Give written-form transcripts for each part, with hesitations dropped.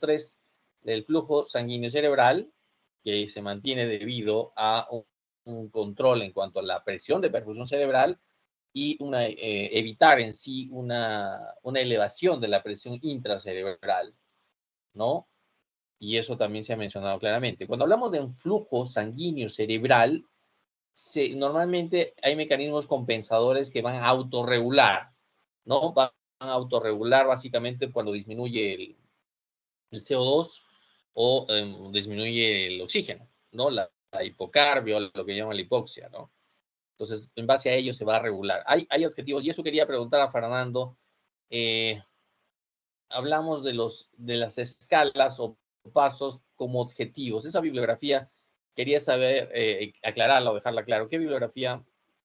3 del flujo sanguíneo cerebral, que se mantiene debido a un control en cuanto a la presión de perfusión cerebral y evitar en sí una elevación de la presión intracerebral, ¿no? Y eso también se ha mencionado claramente. Cuando hablamos de un flujo sanguíneo cerebral, normalmente hay mecanismos compensadores que van a autorregular, ¿no? Van a autorregular básicamente cuando disminuye el CO2 o disminuye el oxígeno, ¿no? La hipocarbia, lo que llaman la hipoxia, ¿no? Entonces, en base a ello se va a regular. Hay objetivos, y eso quería preguntar a Fernando. Hablamos de las escalas o pasos como objetivos. Esa bibliografía, quería saber, aclararla o dejarla claro. ¿Qué bibliografía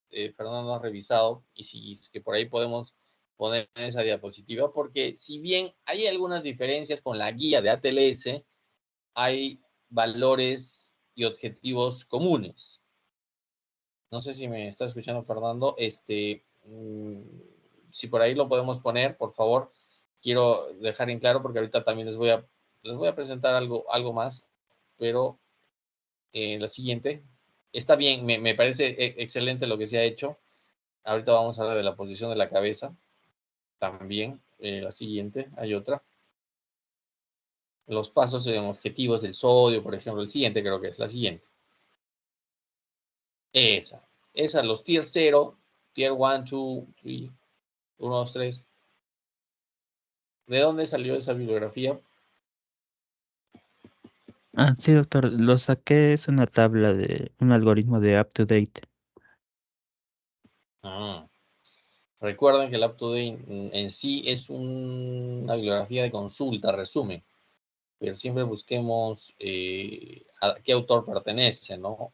Fernando ha revisado? Y si es que por ahí podemos poner en esa diapositiva, porque si bien hay algunas diferencias con la guía de ATLS, hay valores y objetivos comunes. No sé si me está escuchando, Fernando. Si por ahí lo podemos poner, por favor. Quiero dejar en claro porque ahorita también les voy a presentar algo más, pero la siguiente. Está bien, me parece excelente lo que se ha hecho. Ahorita vamos a hablar de la posición de la cabeza. También, la siguiente, hay otra. Los pasos en objetivos del sodio, por ejemplo, el siguiente creo que es la siguiente. Esa, los tier 0, tier 1, 2, 3, 1, 2, 3. ¿De dónde salió esa bibliografía? Sí, doctor, lo saqué, es una tabla de un algoritmo de UpToDate. Recuerden que el UpToDate en sí es una bibliografía de consulta, resumen, pero siempre busquemos a qué autor pertenece, ¿no?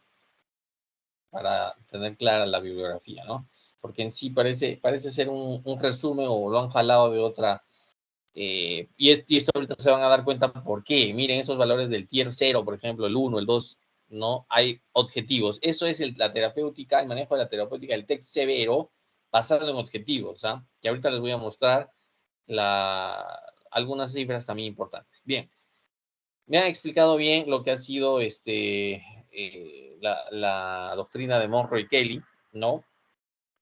Para tener clara la bibliografía, ¿no? Porque en sí parece ser un resumen o lo han jalado de otra. Y esto ahorita se van a dar cuenta por qué. Miren esos valores del tier 0, por ejemplo, el 1, el 2, ¿no? Hay objetivos. Eso es la terapéutica, el manejo de la terapéutica, el TEC severo, basado en objetivos, ¿ah? Que ahorita les voy a mostrar algunas cifras también importantes. Bien, me han explicado bien lo que ha sido la doctrina de Monroe y Kelly, ¿no?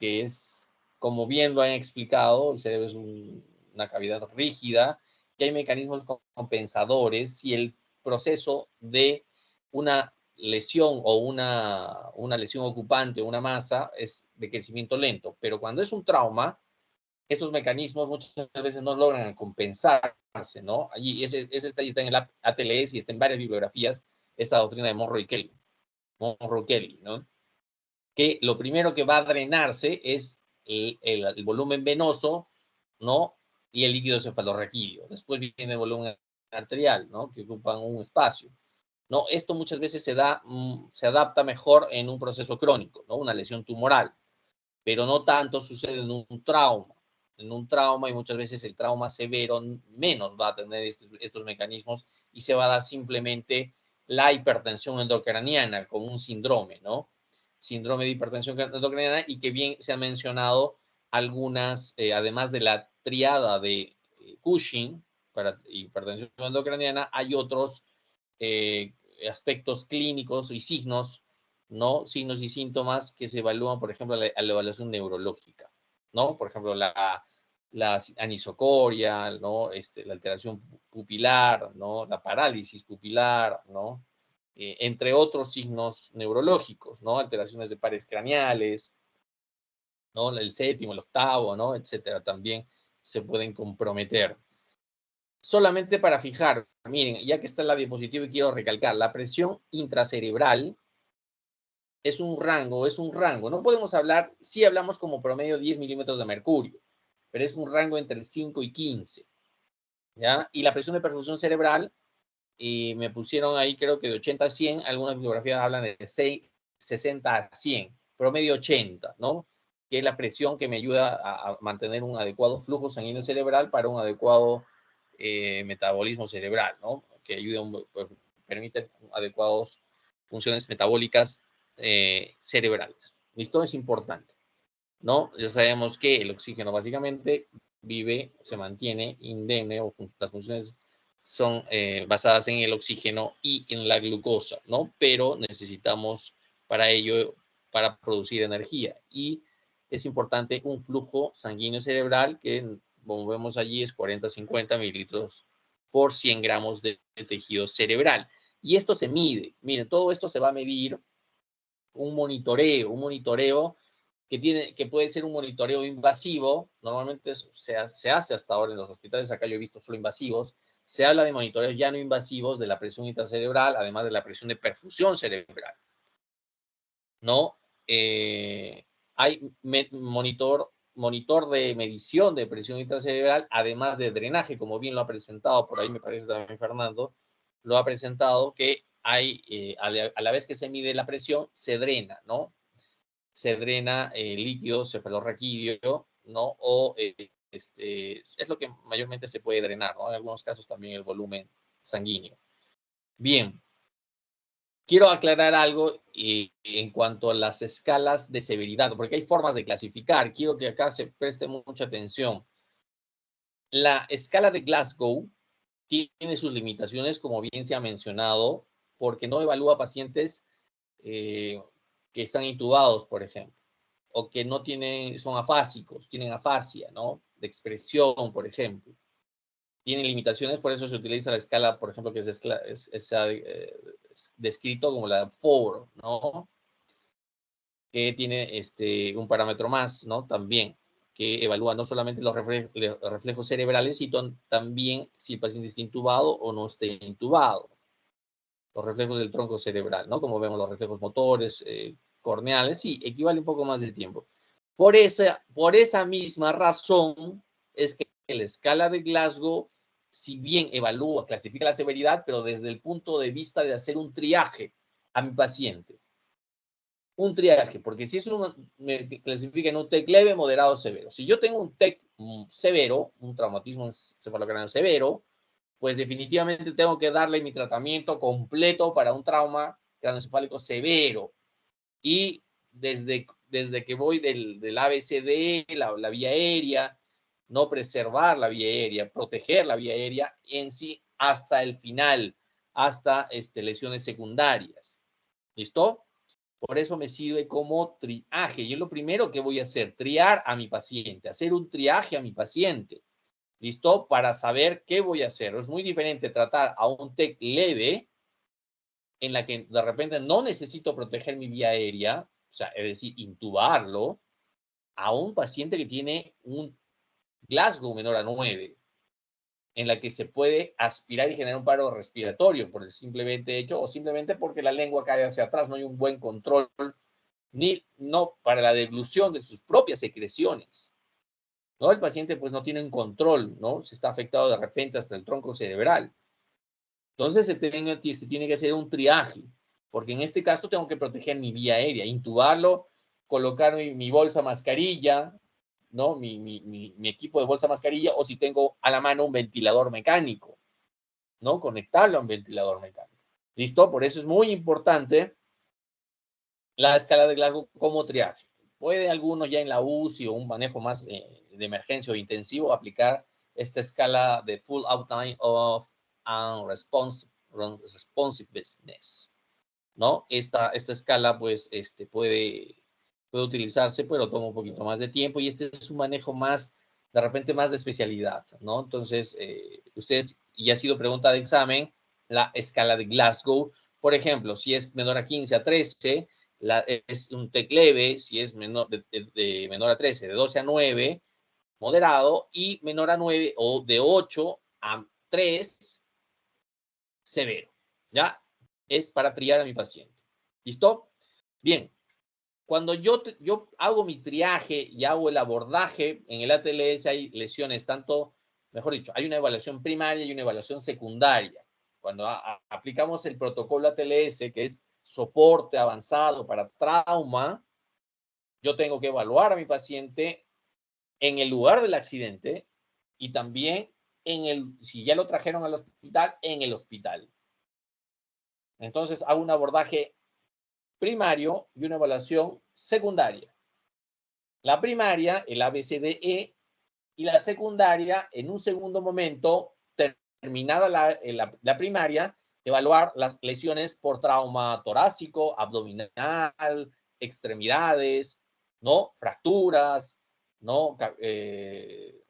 Que es, como bien lo han explicado, el cerebro es una cavidad rígida, que hay mecanismos compensadores y el proceso de una lesión o una lesión ocupante o una masa es de crecimiento lento, pero cuando es un trauma, estos mecanismos muchas veces no logran compensarse, ¿no? Allí ese está en el ATLS y está en varias bibliografías, esta doctrina de Monroe y Kelly, ¿no? Que lo primero que va a drenarse es el volumen venoso, ¿no? Y el líquido cefalorraquídeo. Después viene el volumen arterial, ¿no? Que ocupan un espacio. ¿No? Esto muchas veces se adapta mejor en un proceso crónico, ¿no? Una lesión tumoral, pero no tanto sucede en un trauma. En un trauma, y muchas veces el trauma severo menos va a tener estos mecanismos y se va a dar simplemente la hipertensión endocraniana como un síndrome, ¿no? Síndrome de hipertensión endocraniana, y que bien se han mencionado algunas, además de la triada de Cushing para hipertensión endocraniana, hay otros aspectos clínicos y signos, ¿no? Signos y síntomas que se evalúan, por ejemplo, a la evaluación neurológica, ¿no? Por ejemplo, la anisocoria, ¿no? La alteración pupilar, ¿no? La parálisis pupilar, ¿no? Entre otros signos neurológicos, ¿no? Alteraciones de pares craneales, ¿no? El séptimo, el octavo, ¿no? Etcétera, también se pueden comprometer. Solamente para fijar, miren, ya que está en la diapositiva y quiero recalcar, la presión intracerebral es un rango. No podemos hablar, sí hablamos como promedio 10 milímetros de mercurio, pero es un rango entre 5 y 15, ¿ya? Y la presión de perfusión cerebral, me pusieron ahí creo que de 80 a 100, algunas bibliografías hablan de 60 a 100, promedio 80, ¿no? Que es la presión que me ayuda a mantener un adecuado flujo sanguíneo cerebral para un adecuado metabolismo cerebral, ¿no? Que ayuda, permite adecuadas funciones metabólicas cerebrales. ¿Listo? Es importante, ¿no? Ya sabemos que el oxígeno básicamente se mantiene indemne, o las funciones son basadas en el oxígeno y en la glucosa, ¿no? Pero necesitamos para ello, para producir energía. Y es importante un flujo sanguíneo cerebral que, como vemos allí, es 40-50 mililitros por 100 gramos de tejido cerebral. Y esto se mide. Miren, todo esto se va a medir un monitoreo que puede ser un monitoreo invasivo. Normalmente se hace hasta ahora en los hospitales, acá yo he visto solo invasivos. Se habla de monitoreos ya no invasivos de la presión intracerebral, además de la presión de perfusión cerebral, ¿no? Hay monitor de medición de presión intracerebral, además de drenaje, como bien lo ha presentado, por ahí me parece también Fernando, lo ha presentado, que hay, a la vez que se mide la presión, se drena, ¿no? Se drena líquido cefalorraquídeo, ¿no? O es lo que mayormente se puede drenar, ¿no? En algunos casos también el volumen sanguíneo. Bien, quiero aclarar algo en cuanto a las escalas de severidad, porque hay formas de clasificar. Quiero que acá se preste mucha atención. La escala de Glasgow tiene sus limitaciones, como bien se ha mencionado, porque no evalúa pacientes que están intubados, por ejemplo, o que no tienen, son afásicos, tienen afasia, ¿no? De expresión, por ejemplo. Tienen limitaciones, por eso se utiliza la escala, por ejemplo, que es descrito como la 4, ¿no? Que tiene un parámetro más, ¿no? También, que evalúa no solamente los reflejos cerebrales, sino también si el paciente está intubado o no está intubado. Los reflejos del tronco cerebral, ¿no? Como vemos, los reflejos motores, corneales, sí, equivale un poco más de tiempo. Por esa misma razón es que la escala de Glasgow, si bien evalúa, clasifica la severidad, pero desde el punto de vista de hacer un triaje a mi paciente. Un triaje, porque si eso me clasifica en un TEC leve, moderado, severo. Si yo tengo un TEC severo, un traumatismo encefalocráneo severo, pues definitivamente tengo que darle mi tratamiento completo para un trauma craneoencefálico severo. Y desde que voy del ABCD, la vía aérea, no preservar la vía aérea, proteger la vía aérea en sí hasta el final, hasta lesiones secundarias. ¿Listo? Por eso me sirve como triaje. Y es lo primero que voy a hacer, triar a mi paciente, hacer un triaje a mi paciente. ¿Listo? Para saber qué voy a hacer. Es muy diferente tratar a un TEC leve, en la que de repente no necesito proteger mi vía aérea, o sea, es decir, intubarlo, a un paciente que tiene un Glasgow menor a 9, en la que se puede aspirar y generar un paro respiratorio por el simplemente hecho, o simplemente porque la lengua cae hacia atrás, no hay un buen control, ni no para la deglución de sus propias secreciones. ¿No? El paciente pues no tiene un control, ¿no? Se está afectado de repente hasta el tronco cerebral. Entonces se tiene que hacer un triaje, porque en este caso tengo que proteger mi vía aérea, intubarlo, colocar mi bolsa mascarilla, ¿no? Mi equipo de bolsa mascarilla, o si tengo a la mano un ventilador mecánico, ¿no? Conectarlo a un ventilador mecánico. ¿Listo? Por eso es muy importante la escala de Glasgow como triaje. Puede alguno ya en la UCI o un manejo más de emergencia o intensivo aplicar esta escala de Full Outline of Responsiveness, ¿no? Esta escala pues puede utilizarse, pero toma un poquito más de tiempo y este es un manejo más, de repente más de especialidad, ¿no? Entonces, ustedes, y ha sido pregunta de examen, la escala de Glasgow, por ejemplo, si es menor a 15 a 13, es un TEC leve, si es menor, de menor a 13, de 12 a 9, moderado, y menor a 9 o de 8 a 3, severo. ¿Ya? Es para triar a mi paciente. ¿Listo? Bien. Cuando yo hago mi triaje y hago el abordaje, en el ATLS hay lesiones, tanto, mejor dicho, hay una evaluación primaria y una evaluación secundaria. Cuando aplicamos el protocolo ATLS, que es soporte avanzado para trauma, yo tengo que evaluar a mi paciente en el lugar del accidente y también si ya lo trajeron al hospital, en el hospital. Entonces hago un abordaje primario y una evaluación secundaria. La primaria, el ABCDE, y la secundaria, en un segundo momento, terminada la primaria, evaluar las lesiones por trauma torácico, abdominal, extremidades, ¿no? Fracturas, ¿no?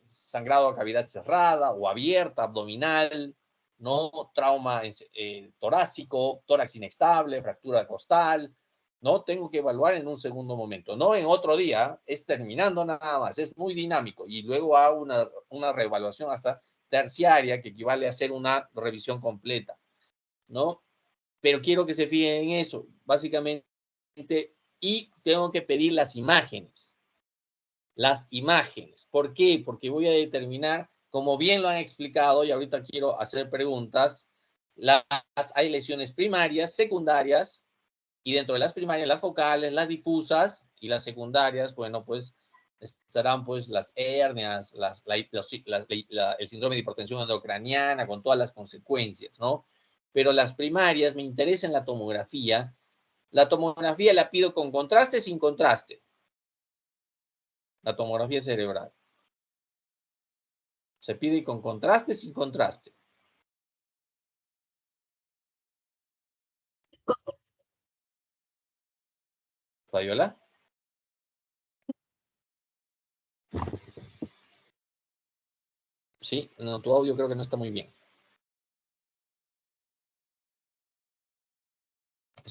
Sangrado a cavidad cerrada o abierta, abdominal, ¿no? Trauma torácico, tórax inestable, fractura costal, ¿no? Tengo que evaluar en un segundo momento, no en otro día, es terminando nada más, es muy dinámico y luego hago una reevaluación hasta terciaria que equivale a hacer una revisión completa, ¿no? Pero quiero que se fijen en eso, básicamente, y tengo que pedir las imágenes. Las imágenes. ¿Por qué? Porque voy a determinar, como bien lo han explicado, y ahorita quiero hacer preguntas, hay lesiones primarias, secundarias, y dentro de las primarias, las focales, las difusas, y las secundarias, bueno, pues estarán pues las hernias, el síndrome de hipertensión endocraniana, con todas las consecuencias, ¿no? Pero las primarias me interesa en la tomografía. La tomografía la pido con contraste, sin contraste. La tomografía cerebral. Se pide con contraste, sin contraste. Fabiola. Sí, no, tu audio creo que no está muy bien.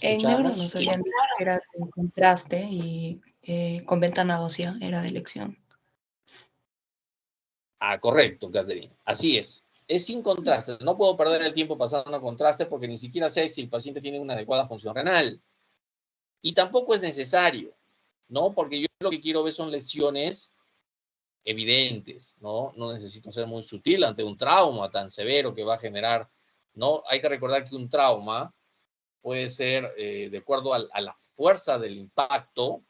En negro nos habían dicho que era sin contraste y con ventana ósea era de elección. Ah, correcto, Catherine. Así es. Es sin contraste. No puedo perder el tiempo pasando a contraste porque ni siquiera sé si el paciente tiene una adecuada función renal. Y tampoco es necesario, ¿no? Porque yo lo que quiero ver son lesiones evidentes, ¿no? No necesito ser muy sutil ante un trauma tan severo que va a generar, ¿no? Hay que recordar que un trauma puede ser, de acuerdo a la fuerza del impacto,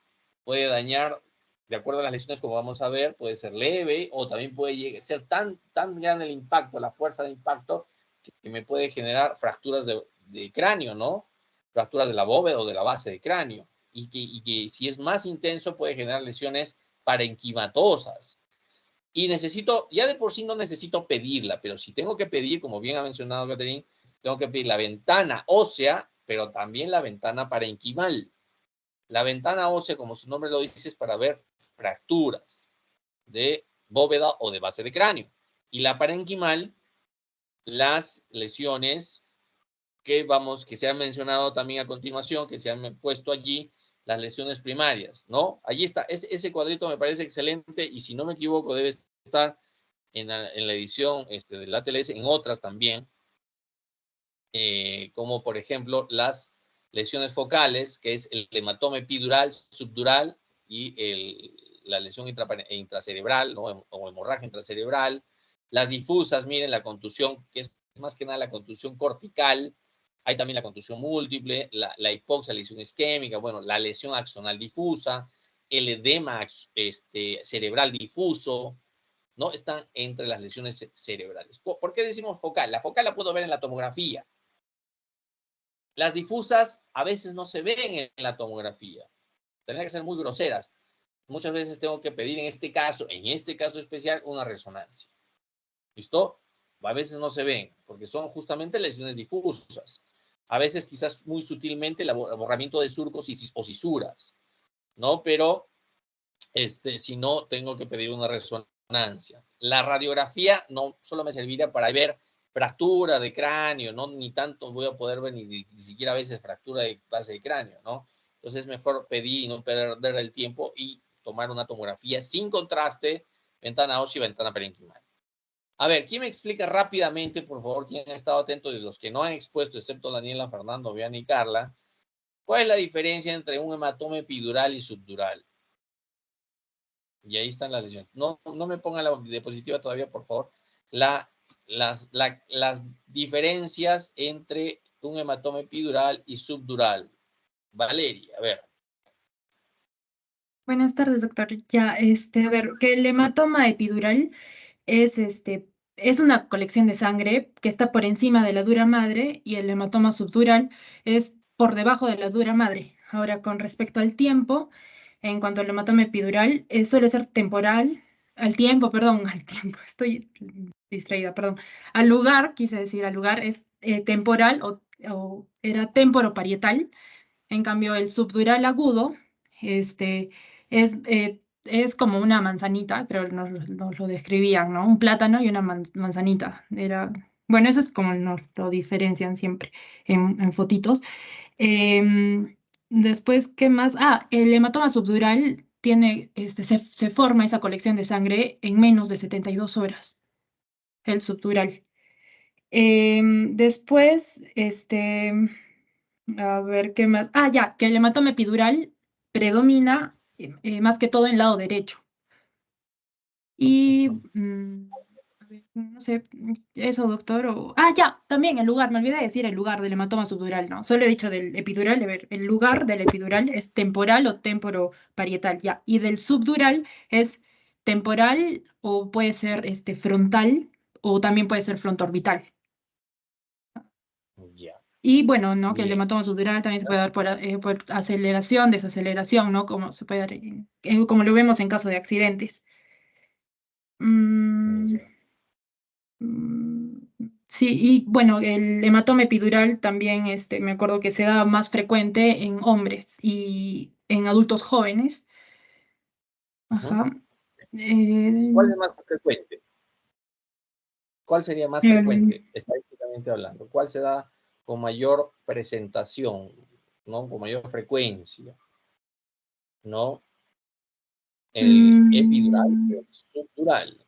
puede dañar, de acuerdo a las lesiones como vamos a ver, puede ser leve o también puede ser tan grande el impacto, la fuerza de impacto, que me puede generar fracturas de cráneo, ¿no? Fracturas de la bóveda o de la base de cráneo. Y que si es más intenso puede generar lesiones parenquimatosas. Y necesito, ya de por sí no necesito pedirla, pero si tengo que pedir, como bien ha mencionado Catherine, tengo que pedir la ventana ósea, pero también la ventana parenquimal. La ventana ósea, como su nombre lo dice, es para ver fracturas de bóveda o de base de cráneo. Y la parenquimal, las lesiones que se han mencionado también a continuación, que se han puesto allí, las lesiones primarias, ¿no? Allí está, ese cuadrito me parece excelente y si no me equivoco debe estar en la edición de la TLS, en otras también, como por ejemplo las lesiones focales, que es el hematoma epidural, subdural y la lesión intracerebral, ¿no? O hemorragia intracerebral. Las difusas, miren, la contusión, que es más que nada la contusión cortical. Hay también la contusión múltiple, la hipoxia, la lesión isquémica, bueno, la lesión axonal difusa, el edema cerebral difuso, ¿no? Están entre las lesiones cerebrales. ¿Por qué decimos focal? La focal la puedo ver en la tomografía. Las difusas a veces no se ven en la tomografía. Tendrían que ser muy groseras. Muchas veces tengo que pedir en este caso especial, una resonancia. ¿Listo? A veces no se ven, porque son justamente lesiones difusas. A veces quizás muy sutilmente el borramiento de surcos o cisuras, ¿no? Pero si no, tengo que pedir una resonancia. La radiografía no solo me serviría para ver fractura de cráneo, ¿no? Ni tanto voy a poder ver ni siquiera a veces fractura de base de cráneo, ¿no? Entonces es mejor pedir y no perder el tiempo y tomar una tomografía sin contraste, ventana ósea y ventana parenquimal. A ver, ¿quién me explica rápidamente, por favor, quién ha estado atento de los que no han expuesto, excepto Daniela, Fernando, Viana y Carla, cuál es la diferencia entre un hematoma epidural y subdural? Y ahí están las lesiones. No me pongan la diapositiva todavía, por favor. Las diferencias entre un hematoma epidural y subdural. Valeria, a ver. Buenas tardes, doctor. Ya, a ver, que el hematoma epidural es una colección de sangre que está por encima de la dura madre y el hematoma subdural es por debajo de la dura madre. Ahora, con respecto al tiempo, en cuanto al hematoma epidural, suele ser temporal, al tiempo, estoy distraída, perdón. Al lugar, quise decir al lugar, es temporal o era temporoparietal. En cambio, el subdural agudo es como una manzanita, creo que nos lo describían, ¿no? Un plátano y una manzanita. Bueno, eso es como nos lo diferencian siempre en fotitos. Em, Después, ¿qué más? Ah, el hematoma subdural se forma esa colección de sangre en menos de 72 horas, el subdural. Después, a ver, ¿qué más? Ah, ya, que el hematoma epidural predomina más que todo en el lado derecho. Y, a ver, no sé, eso, doctor. Ah, ya, también el lugar, me olvidé de decir el lugar del hematoma subdural, ¿no? Solo he dicho del epidural, a ver, el lugar del epidural es temporal o temporoparietal, ya. Y del subdural es temporal o puede ser frontal o también puede ser frontoorbital. Ya, Y bueno, ¿no? Que el bien. hematoma subdural también se puede dar por aceleración, desaceleración, ¿no? Como se puede dar, como lo vemos en caso de accidentes. Mm, Ya. mm, sí, y bueno, el hematoma epidural también, me acuerdo que se da más frecuente en hombres y en adultos jóvenes. Ujú. Ajá. Eh, ¿Cuál es más frecuente? ¿Cuál sería más el- frecuente, estadísticamente hablando? ¿Cuál se da con mayor presentación, ¿no? Con mayor frecuencia, ¿no? ¿El epidural o mm, el subdural?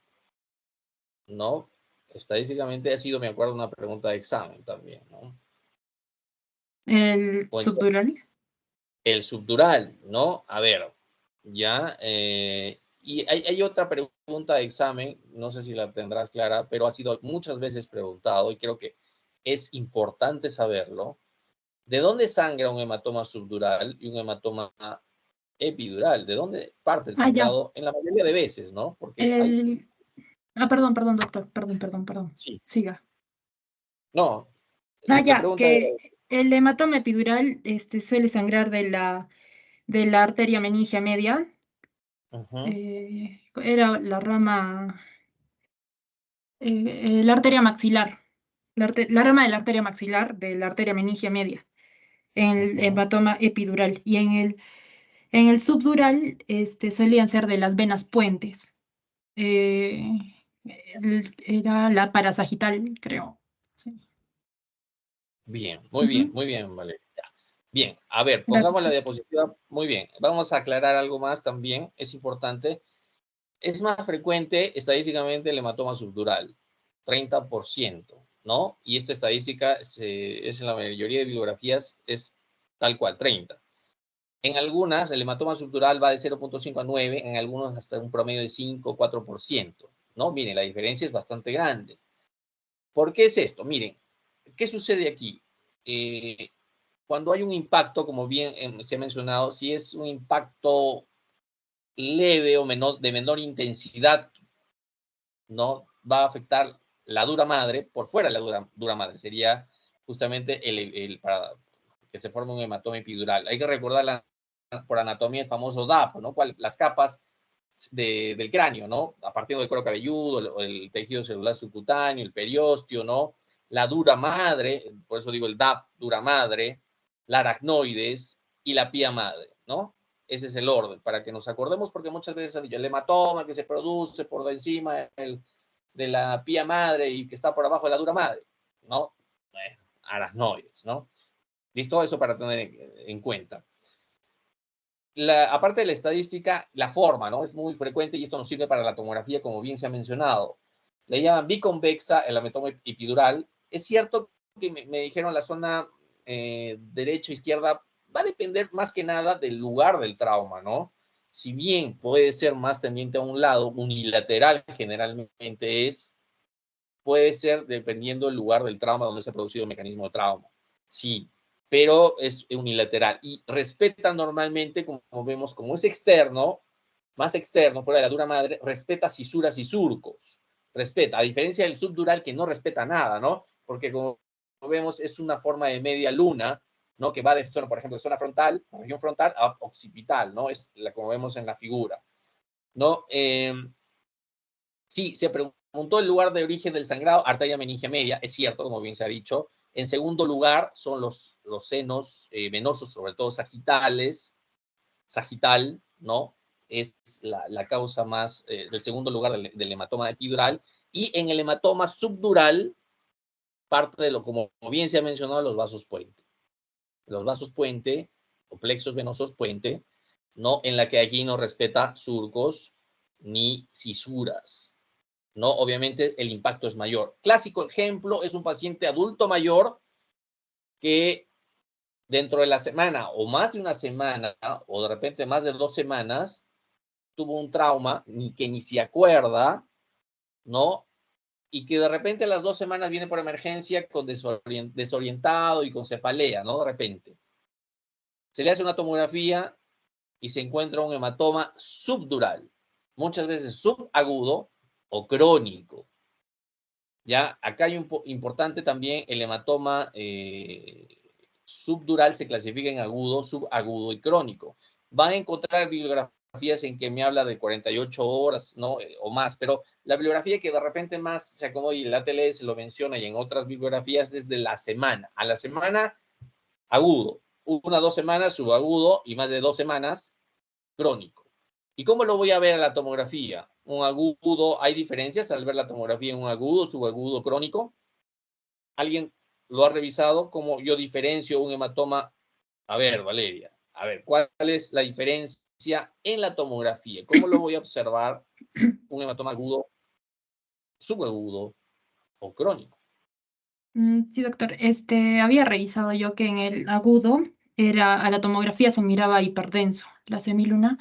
¿No? Estadísticamente ha sido, me acuerdo, una pregunta de examen también, ¿no? el O subdural. el subdural, ¿no? A ver, ya. Y hay otra pregunta de examen, no sé si la tendrás clara, pero ha sido muchas veces preguntado y creo que es importante saberlo. ¿De dónde sangra un hematoma subdural y un hematoma epidural? ¿De dónde parte el Ah, ya. sangrado? En la mayoría de veces, ¿no? Porque hay, El... Ah, perdón, doctor. Perdón. sí, Siga. no, Ah, la ya, pregunta era, que el hematoma epidural suele sangrar de la arteria meningia media. ujú, Era la rama, la arteria maxilar, la rama de la arteria maxilar de la arteria meningia media, en el ujú, hematoma epidural. Y en el subdural solían ser de las venas puentes. Eh, Era la parasagital, creo. Sí. bien, Ujú. muy bien, Valeria. Bien, a ver, pongamos Gracias, la doctor. diapositiva. Muy bien, vamos a aclarar algo más también, es importante. Es más frecuente estadísticamente el hematoma subdural, 30%, ¿no? Y esta estadística es en la mayoría de bibliografías, es tal cual, 30. En algunas, el hematoma subdural va de 0,5 a 9, en algunos hasta un promedio de 5 o 4%, ¿no? Miren, la diferencia es bastante grande. ¿Por qué es esto? Miren, ¿qué sucede aquí? Cuando hay un impacto, como bien se ha mencionado, si es un impacto leve o de menor intensidad, no va a afectar la dura madre, por fuera de la dura madre, sería justamente para que se forme un hematoma epidural. Hay que recordar por anatomía el famoso DAP, ¿no? Las capas del cráneo, ¿no? A partir del cuero cabelludo, el tejido celular subcutáneo, el periósteo, ¿no? La dura madre, por eso digo el DAP, dura madre, la aracnoides y la pía madre, ¿no? Ese es el orden, para que nos acordemos, porque muchas veces han dicho el hematoma que se produce por encima de la pía madre y que está por abajo de la dura madre, ¿no? Aracnoides, ¿no? Listo, eso para tener en cuenta. Aparte de la estadística, la forma, ¿no? Es muy frecuente y esto nos sirve para la tomografía, como bien se ha mencionado. Le llaman biconvexa el hematoma epidural. Es cierto que me dijeron la zona derecha-izquierda va a depender más que nada del lugar del trauma, ¿no? Si bien puede ser más tendiente a un lado, unilateral generalmente es, puede ser dependiendo del lugar del trauma donde se ha producido el mecanismo de trauma. Sí, pero es unilateral y respeta normalmente, como vemos, como es externo, más externo, fuera de la dura madre, respeta cisuras y surcos. Respeta, a diferencia del subdural que no respeta nada, ¿no? Porque como vemos es una forma de media luna, ¿no? Que va de zona, por ejemplo, de zona frontal, región frontal, a occipital, ¿no? Es como vemos en la figura, ¿no? Sí, se preguntó el lugar de origen del sangrado, arteria meningia media, es cierto, como bien se ha dicho. En segundo lugar son los senos venosos, sobre todo sagitales, sagital, ¿no? Es la causa más, del segundo lugar del hematoma epidural. Y en el hematoma subdural, parte de lo, como bien se ha mencionado, los vasos puente. Los vasos puente, o plexos venosos puente, ¿no? En la que aquí no respeta surcos ni cisuras, ¿no? Obviamente el impacto es mayor. Clásico ejemplo es un paciente adulto mayor que dentro de la semana o más de una semana o de repente más de 2 semanas tuvo un trauma que ni se acuerda, ¿no? Y que de repente a las 2 semanas viene por emergencia con desorientado y con cefalea, ¿no? De repente. Se le hace una tomografía y se encuentra un hematoma subdural, muchas veces subagudo o crónico. Ya, acá hay un importante también el hematoma subdural se clasifica en agudo, subagudo y crónico. Van a encontrar bibliografías en que me habla de 48 horas, ¿no? O más, pero la bibliografía que de repente más se acomoda y el ATLS lo menciona y en otras bibliografías es de la semana. A la semana, agudo. 1 a 2 semanas, subagudo y más de 2 semanas, crónico. ¿Y cómo lo voy a ver a la tomografía? Un agudo, ¿hay diferencias al ver la tomografía en un agudo, subagudo, crónico? ¿Alguien lo ha revisado? ¿Cómo yo diferencio un hematoma? A ver, Valeria, a ver, ¿cuál es la diferencia en la tomografía? ¿Cómo lo voy a observar un hematoma agudo, subagudo o crónico? Sí, doctor. Había revisado yo que en el agudo a la tomografía se miraba hiperdenso, la semiluna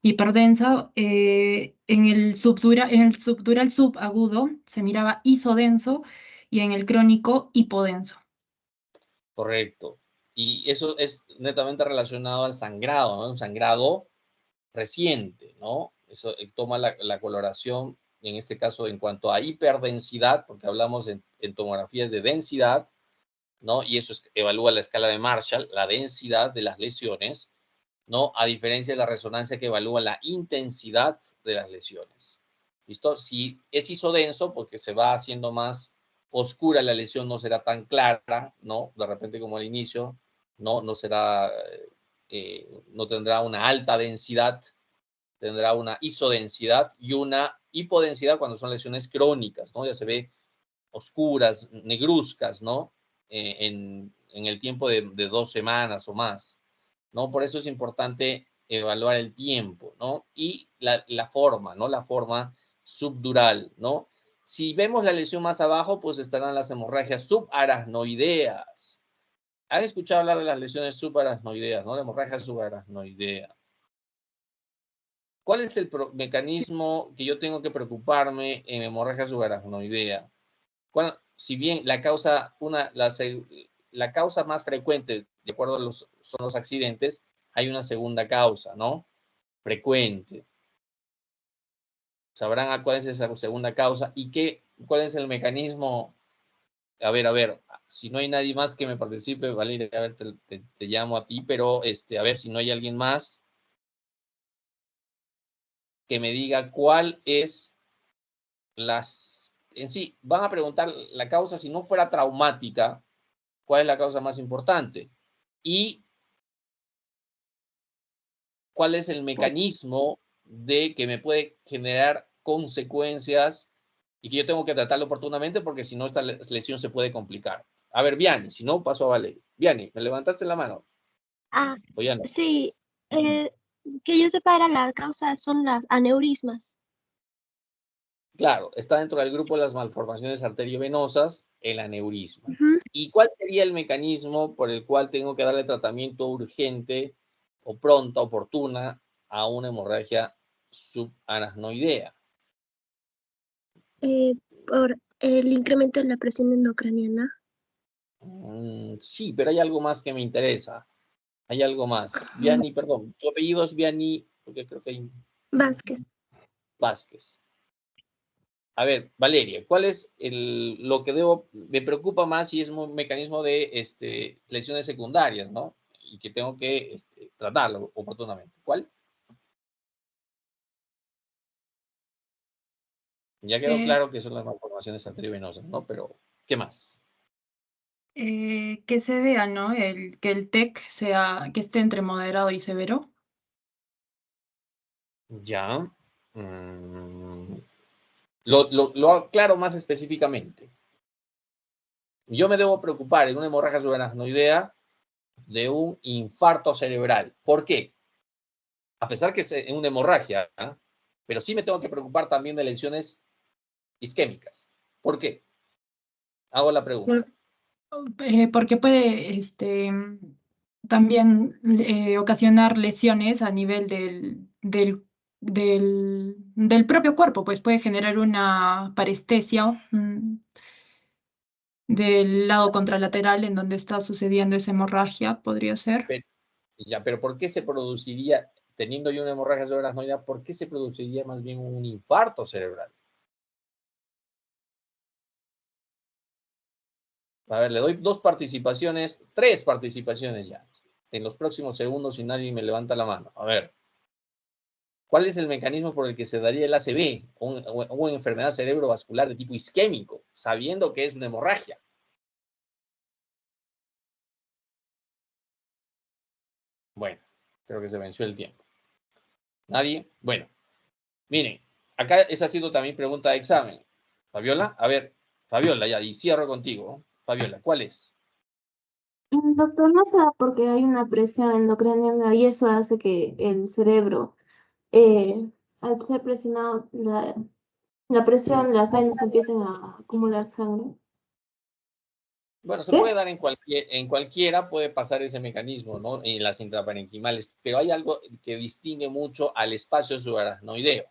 hiperdensa. En el subdural subagudo se miraba isodenso y en el crónico hipodenso. Correcto. Y eso es netamente relacionado al sangrado, ¿no? Un sangrado reciente, ¿no? Eso toma la coloración, en este caso, en cuanto a hiperdensidad, porque hablamos en tomografías de densidad, ¿no? Y eso evalúa la escala de Marshall, la densidad de las lesiones, ¿no? A diferencia de la resonancia que evalúa la intensidad de las lesiones. ¿Listo? Si es isodenso, porque se va haciendo más oscura la lesión, no será tan clara, ¿no? De repente como al inicio, ¿no? No será, no tendrá una alta densidad, tendrá una isodensidad y una hipodensidad cuando son lesiones crónicas, ¿no? Ya se ve oscuras, negruzcas, ¿no? En el tiempo de 2 semanas o más, ¿no? Por eso es importante evaluar el tiempo, ¿no? Y la forma, ¿no? La forma subdural, ¿no? Si vemos la lesión más abajo, pues estarán las hemorragias subaracnoideas. ¿Han escuchado hablar de las lesiones subaracnoideas, ¿no? La hemorragia subaracnoidea. ¿Cuál es el mecanismo que yo tengo que preocuparme en hemorragia subaracnoidea? Bueno, si bien la causa, la causa más frecuente, de acuerdo a son los accidentes, hay una segunda causa, ¿no? Frecuente. Sabrán a cuál es esa segunda causa y cuál es el mecanismo. A ver, si no hay nadie más que me participe, Valeria, a ver, te llamo a ti, pero a ver si no hay alguien más que me diga cuál es en sí, van a preguntar la causa, si no fuera traumática, ¿cuál es la causa más importante? Y cuál es el mecanismo de que me puede generar consecuencias y que yo tengo que tratarlo oportunamente porque si no esta lesión se puede complicar. A ver, Viani, si no paso a Valeria. Viani, ¿me levantaste la mano? Ah, ¿O ya no? sí, que yo sepa, la causa son las aneurismas. Claro, está dentro del grupo de las malformaciones arteriovenosas, el aneurisma. Ujú. ¿Y cuál sería el mecanismo por el cual tengo que darle tratamiento urgente o pronta, oportuna a una hemorragia subaracnoidea? Por el incremento de la presión endocraniana. Sí, pero hay algo más que me interesa. Hay algo más. Viani, perdón, tu apellido es Viani, porque creo que hay Vázquez. Vázquez. A ver, Valeria, ¿cuál es lo que me preocupa más si es un mecanismo de lesiones secundarias, ¿no? Y que tengo que tratarlo oportunamente. ¿Cuál? Ya quedó Eh, claro que son las malformaciones arteriovenosas, ¿no? Pero, ¿qué más? que se vea, ¿no? Que el TEC sea, que esté entre moderado y severo. Ya. Lo aclaro más específicamente. Yo me debo preocupar en una hemorragia subaracnoidea de un infarto cerebral. ¿Por qué? A pesar que es una hemorragia, ¿eh? Pero sí me tengo que preocupar también de lesiones isquémicas. ¿Por qué? Hago la pregunta. Porque puede también ocasionar lesiones a nivel del propio cuerpo, pues puede generar una parestesia del lado contralateral en donde está sucediendo esa hemorragia, podría ser. Pero, ya, pero ¿por qué se produciría, teniendo yo una hemorragia subaracnoidea, por qué se produciría más bien un infarto cerebral? A ver, le doy tres participaciones ya. En los próximos segundos, si nadie me levanta la mano. A ver, ¿cuál es el mecanismo por el que se daría el ACV, una enfermedad cerebrovascular de tipo isquémico, sabiendo que es una hemorragia? Bueno, creo que se venció el tiempo. ¿Nadie? Bueno, miren, acá esa ha sido también pregunta de examen. Fabiola, a ver, Fabiola, ya, y cierro contigo. Fabiola, ¿cuál es? Doctor, no se da porque hay una presión endocrinal y eso hace que el cerebro, al ser presionado, la presión, las venas empiecen a acumular sangre. Bueno, se ¿Qué? puede dar en cualquiera, puede pasar ese mecanismo, ¿no? En las intraparenquimales, pero hay algo que distingue mucho al espacio subaracnoideo.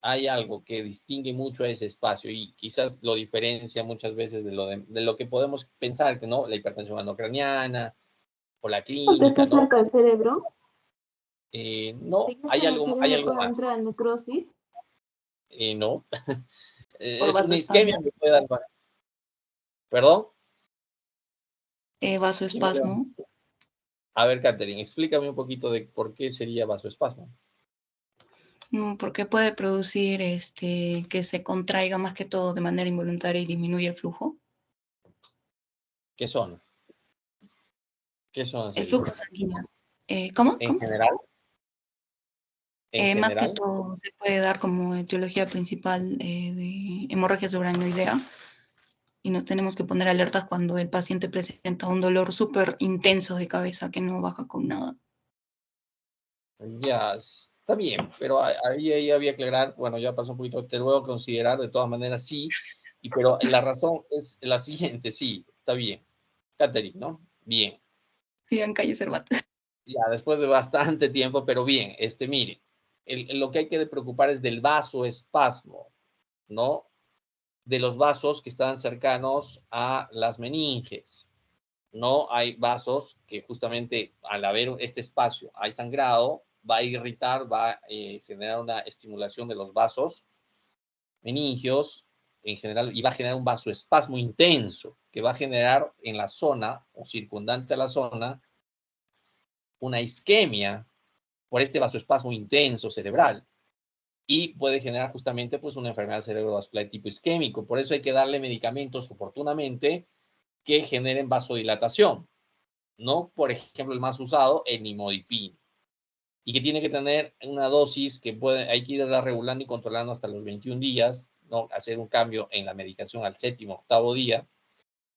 Hay algo que distingue mucho a ese espacio y quizás lo diferencia muchas veces de lo que podemos pensar, que no, la hipertensión endocraniana o la Porque clínica, está ¿no? cerca del cerebro. No, Si está en el hay cerebro algo puede más. entrar en necrosis. No, Por es una isquemia vasoespasmo. que puede dar, perdón. Vasoespasmo. A ver, Catherine, explícame un poquito de por qué sería vasoespasmo. No, porque puede producir que se contraiga más que todo de manera involuntaria y disminuye el flujo. ¿Qué son? ¿Qué son El sería? flujo sanguíneo. ¿Cómo? En ¿Cómo? general, en Más que general. todo se puede dar como etiología principal de hemorragia subaracnoidea y nos tenemos que poner alertas cuando el paciente presenta un dolor súper intenso de cabeza que no baja con nada. Ya, está bien, pero ahí había que aclarar, bueno, ya pasó un poquito, te lo voy a considerar de todas maneras, sí, pero la razón es la siguiente, sí, está bien. Catherine, ¿no? Bien. Sí, en calle Cervantes. Ya, después de bastante tiempo, pero bien, mire, lo que hay que preocupar es del vasoespasmo, ¿no? De los vasos que están cercanos a las meninges. No hay vasos que justamente al haber este espacio, hay sangrado, va a irritar, va a generar una estimulación de los vasos meningios en general y va a generar un vasoespasmo intenso que va a generar en la zona o circundante a la zona una isquemia por este vasoespasmo intenso cerebral y puede generar justamente pues una enfermedad cerebrovascular de tipo isquémico. Por eso hay que darle medicamentos oportunamente que generen vasodilatación. ¿No? Por ejemplo, el más usado, el nimodipino, y que tiene que tener una dosis que hay que irla regulando y controlando hasta los 21 días, ¿no? Hacer un cambio en la medicación al séptimo, octavo día,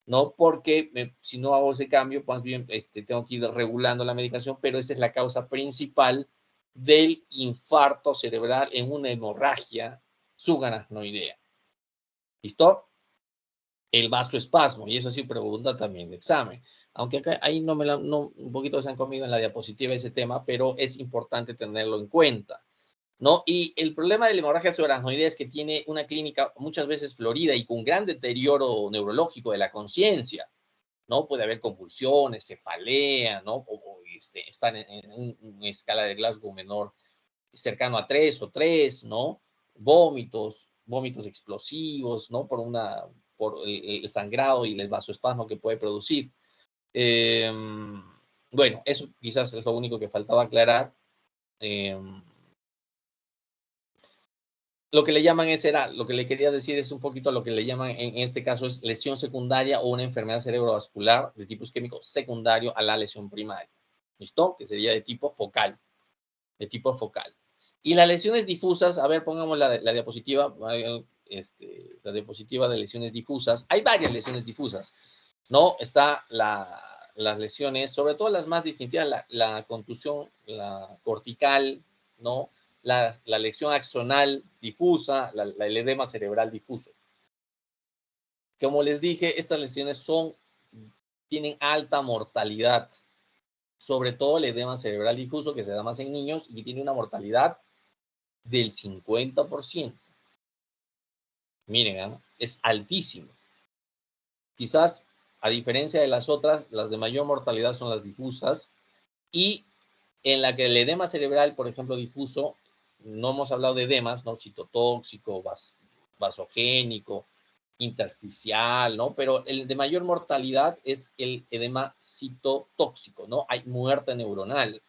¿no? Porque si no hago ese cambio, pues bien, tengo que ir regulando la medicación, pero esa es la causa principal del infarto cerebral en una hemorragia subaracnoidea. ¿Listo? El vasoespasmo, y eso sí pregunta también de examen. Aunque acá, ahí un poquito se han comido en la diapositiva ese tema, pero es importante tenerlo en cuenta, ¿no? Y el problema de la hemorragia subaracnoidea es que tiene una clínica muchas veces florida y con gran deterioro neurológico de la conciencia, ¿no? Puede haber convulsiones, cefalea, ¿no? Están en una escala de Glasgow menor cercano a 3 o 3, ¿no? Vómitos explosivos, ¿no? Por el sangrado y el vasoespasmo que puede producir. Eh, bueno, eso quizás es lo único que faltaba aclarar. Eh, lo que le llaman lo que le quería decir es un poquito lo que le llaman en este caso es lesión secundaria o una enfermedad cerebrovascular de tipo isquémico secundario a la lesión primaria. ¿Listo? Que sería de tipo focal. De tipo focal. Y las lesiones difusas, a ver, pongamos la diapositiva, la diapositiva de lesiones difusas. Hay varias lesiones difusas, ¿no? Está las lesiones, sobre todo las más distintivas, la contusión, la cortical, ¿no? La lesión axonal difusa, el edema cerebral difuso. Como les dije, estas lesiones tienen alta mortalidad, sobre todo el edema cerebral difuso, que se da más en niños y que tiene una mortalidad del 50%. Miren, ¿eh? Es altísimo. Quizás, a diferencia de las otras, las de mayor mortalidad son las difusas, y en la que el edema cerebral, por ejemplo, difuso, no hemos hablado de edemas, ¿no? Citotóxico, vasogénico, intersticial, ¿no? Pero el de mayor mortalidad es el edema citotóxico, ¿no? Hay muerte neuronal.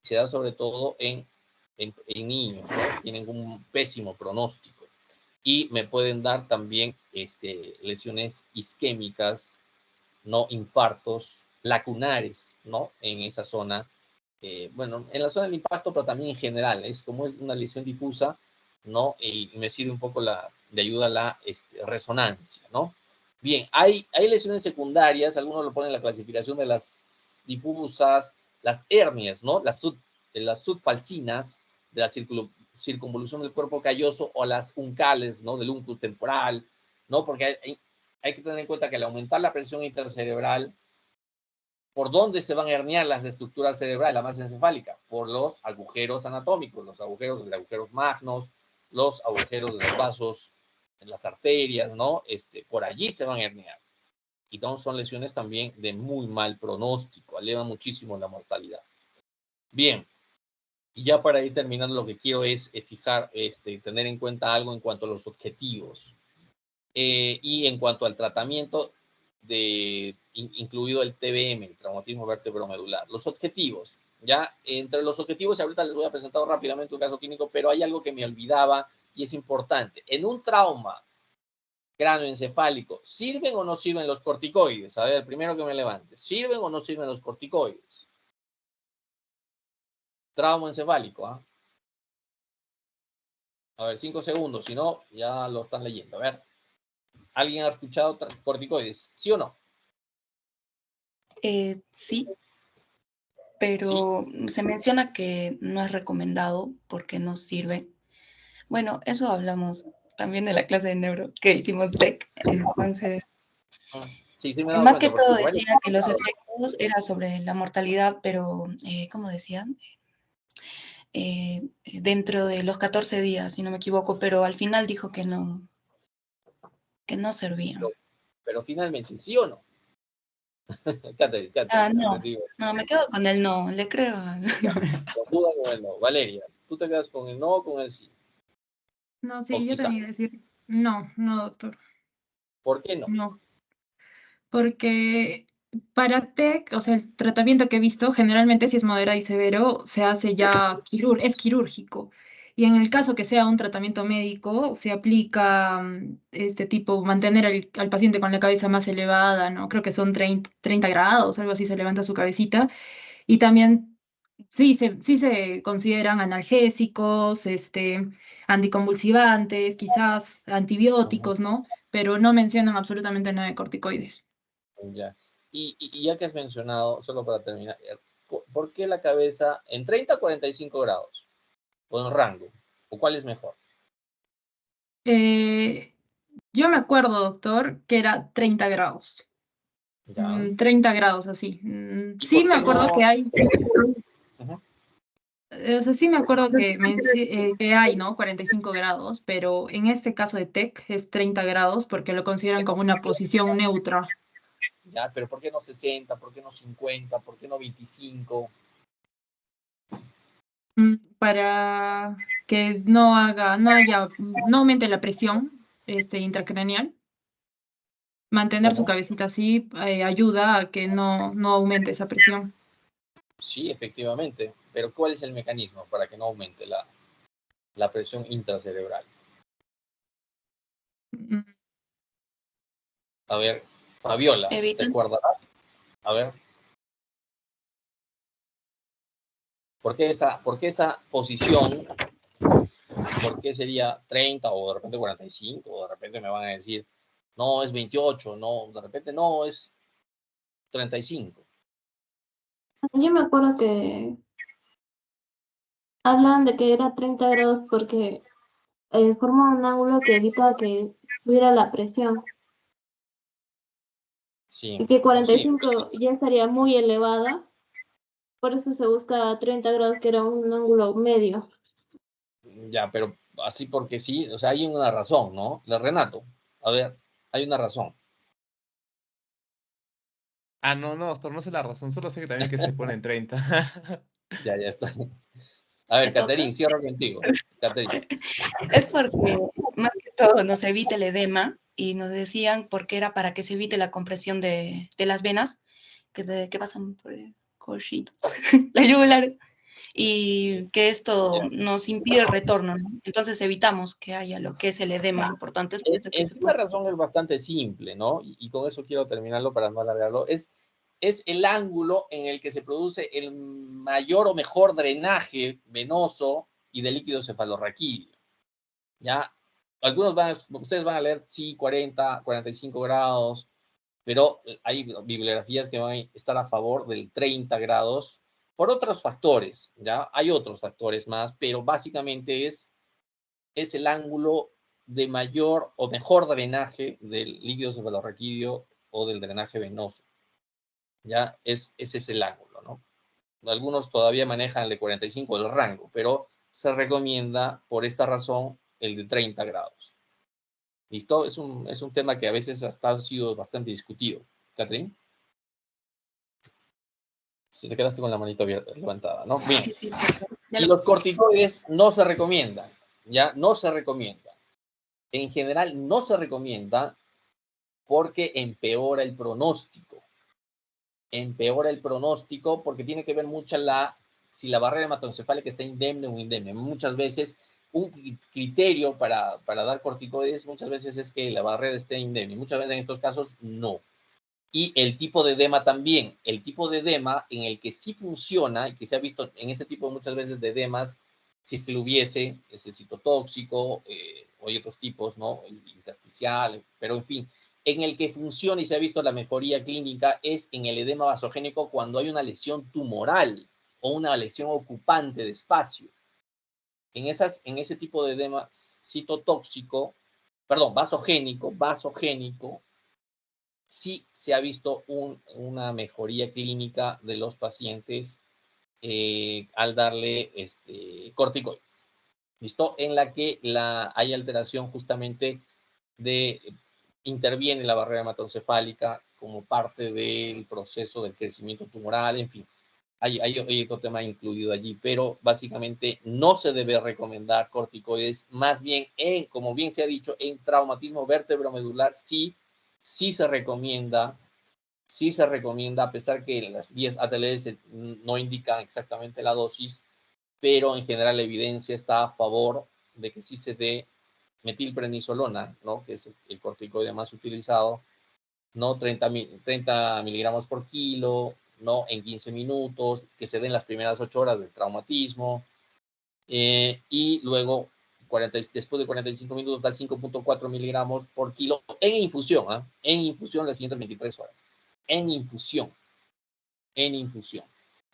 Se da sobre todo en niños, ¿no? Tienen un pésimo pronóstico. Y me pueden dar también lesiones isquémicas, ¿no? Infartos lacunares, ¿no? En esa zona. Bueno, en la zona del impacto, pero también en general. Como es una lesión difusa, ¿no? Y me sirve un poco de ayuda a la resonancia, ¿no? Bien, hay lesiones secundarias, algunos lo ponen en la clasificación de las difusas, las hernias, ¿no? Las subfalcinas, de la circunvolución del cuerpo calloso, o las uncales, ¿no? Del uncus temporal, ¿no? Porque hay que tener en cuenta que al aumentar la presión intracerebral, ¿por dónde se van a herniar las estructuras cerebrales, la masa encefálica? Por los agujeros anatómicos, los agujeros magnos, los agujeros de los vasos, en las arterias, ¿no? Por allí se van a herniar. Y entonces son lesiones también de muy mal pronóstico, elevan muchísimo la mortalidad. Bien, y ya para ir terminando, lo que quiero es tener en cuenta algo en cuanto a los objetivos. Y en cuanto al tratamiento, incluido el TBM, el traumatismo vértebromedular. Los objetivos, ¿ya? Entre los objetivos, ahorita les voy a presentar rápidamente un caso clínico, pero hay algo que me olvidaba y es importante. En un trauma cráneoencefálico, ¿sirven o no sirven los corticoides? A ver, primero que me levante. ¿Sirven o no sirven los corticoides? Trauma encefálico, ¿ah? A ver, 5 segundos, si no, ya lo están leyendo. A ver, ¿alguien ha escuchado corticoides? ¿Sí o no? Sí, pero se menciona que no es recomendado porque no sirve. Bueno, eso hablamos también de la clase de neuro que hicimos TEC. Entonces, Sí, me he dado más cuenta, que todo porque decía que los efectos era sobre la mortalidad, pero, ¿cómo decían? Dentro de los 14 días, si no me equivoco, pero al final dijo que no servían. Pero finalmente, ¿sí o no? Catherine, No, me quedo con el no, le creo. Con duda con el no. Valeria, ¿tú te quedas con el no o con el sí? No, sí, yo también iba a decir, no, doctor. ¿Por qué no? No, porque para TEC, o sea, el tratamiento que he visto, generalmente si es moderado y severo, se hace ya es quirúrgico. Y en el caso que sea un tratamiento médico, se aplica este tipo, mantener al paciente con la cabeza más elevada, ¿no? Creo que son 30 grados, algo así, se levanta su cabecita. Y también sí se consideran analgésicos, anticonvulsivantes, quizás antibióticos, ¿no? Pero no mencionan absolutamente nada de corticoides. Ya. Y ya que has mencionado, solo para terminar, ¿por qué la cabeza en 30 a 45 grados? ¿O en rango? ¿O cuál es mejor? Yo me acuerdo, doctor, que era 30 grados. Ya. 30 grados así. ¿Y Sí por me qué acuerdo no? que hay, Ujú. o sea, sí me acuerdo que hay, ¿no? 45 grados, pero en este caso de TEC es 30 grados porque lo consideran como una posición neutra. Ya, pero ¿por qué no 60? ¿Por qué no 50? ¿Por qué no 25? Para que no aumente la presión intracraneal. Mantener su ¿Cómo? cabecita así ayuda a que no aumente esa presión. Sí, efectivamente. Pero ¿cuál es el mecanismo para que no aumente la presión intracerebral? A ver, Fabiola, ¿te Evitan. acordarás? A ver. ¿Por qué esa posición? ¿Por qué sería 30 o de repente 45? O de repente me van a decir, no, es 28, no, de repente no, es 35. Yo me acuerdo que hablaban de que era 30 grados porque forma un ángulo que evita que subiera la presión. Sí, Y que sí, 45 ya estaría muy elevada, por eso se busca 30 grados, que era un ángulo medio. ya, pero así porque sí, o sea, hay una razón, ¿no? Renato, a ver, hay una razón. Ah, no, no, doctor, no sé la razón, solo sé que también que se pone en 30. Ya está. A ver, ¿Me toca? Caterín, cierro contigo. Caterín. Es porque más que todo nos evita el edema y nos decían porque era para que se evite la compresión de las venas que pasan por el cochito, las yugulares, y que esto Ya. nos impide el retorno, ¿no? Entonces evitamos que haya lo que es el edema importante, es por eso que En se sí la pone. razón es bastante simple, ¿no? Y con eso quiero terminarlo para no alargarlo. Es el ángulo en el que se produce el mayor o mejor drenaje venoso y de líquido cefalorraquídeo. ¿Ya? Ustedes van a leer, sí, 40, 45 grados, pero hay bibliografías que van a estar a favor del 30 grados por otros factores, ¿ya? Hay otros factores más, pero básicamente es el ángulo de mayor o mejor drenaje del líquido cefalorraquídeo o del drenaje venoso. ¿Ya? Ese es el ángulo, ¿no? Algunos todavía manejan el de 45, el rango, pero se recomienda por esta razón el de 30 grados. ¿Listo? Es un tema que a veces hasta ha sido bastante discutido. ¿Catherine? Si te quedaste con la manito abierta, levantada, ¿no? Bien. Sí, sí, perfecto. Ya Y lo- los corticoides no se recomiendan, ¿ya? No se recomiendan. En general no se recomienda porque empeora el pronóstico. Empeora el pronóstico porque tiene que ver mucho si la barrera hematoencefálica está indemne o indemne. Muchas veces un criterio para dar corticoides muchas veces es que la barrera esté indemne. Muchas veces en estos casos no. Y el tipo de edema también. El tipo de edema en el que sí funciona y que se ha visto en ese tipo muchas veces de edemas, si es que lo hubiese, es el citotóxico, o hay otros tipos, ¿no? El intersticial, pero en fin, en el que funciona y se ha visto la mejoría clínica es en el edema vasogénico cuando hay una lesión tumoral o una lesión ocupante de espacio. En ese tipo de edema citotóxico, perdón, vasogénico, sí se ha visto una mejoría clínica de los pacientes al darle corticoides. ¿Listo? En la que hay alteración justamente interviene la barrera hematoencefálica como parte del proceso del crecimiento tumoral, en fin. Hay otro tema incluido allí, pero básicamente no se debe recomendar corticoides, más bien, como bien se ha dicho, en traumatismo vertebromedular sí se recomienda, a pesar que las guías ATLS no indican exactamente la dosis, pero en general la evidencia está a favor de que sí se dé metilprednisolona, ¿no? Que es el corticoide más utilizado, ¿no? 30 miligramos por kilo, ¿no? En 15 minutos, que se den las primeras 8 horas del traumatismo, y luego después de 45 minutos da 5.4 miligramos por kilo en infusión, ¿eh? En infusión las siguientes 23 horas. En infusión.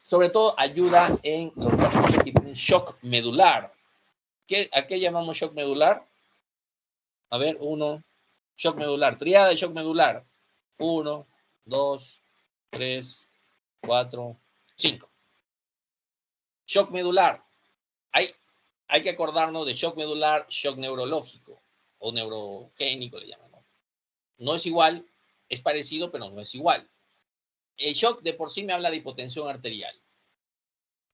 Sobre todo ayuda en los pacientes que tienen shock medular. ¿A qué llamamos shock medular? A ver, shock medular, triada de shock medular. 1, 2, 3, 4, 5. Shock medular. Hay que acordarnos de shock medular, shock neurológico o neurogénico le llaman. No es igual, es parecido, pero no es igual. El shock de por sí me habla de hipotensión arterial.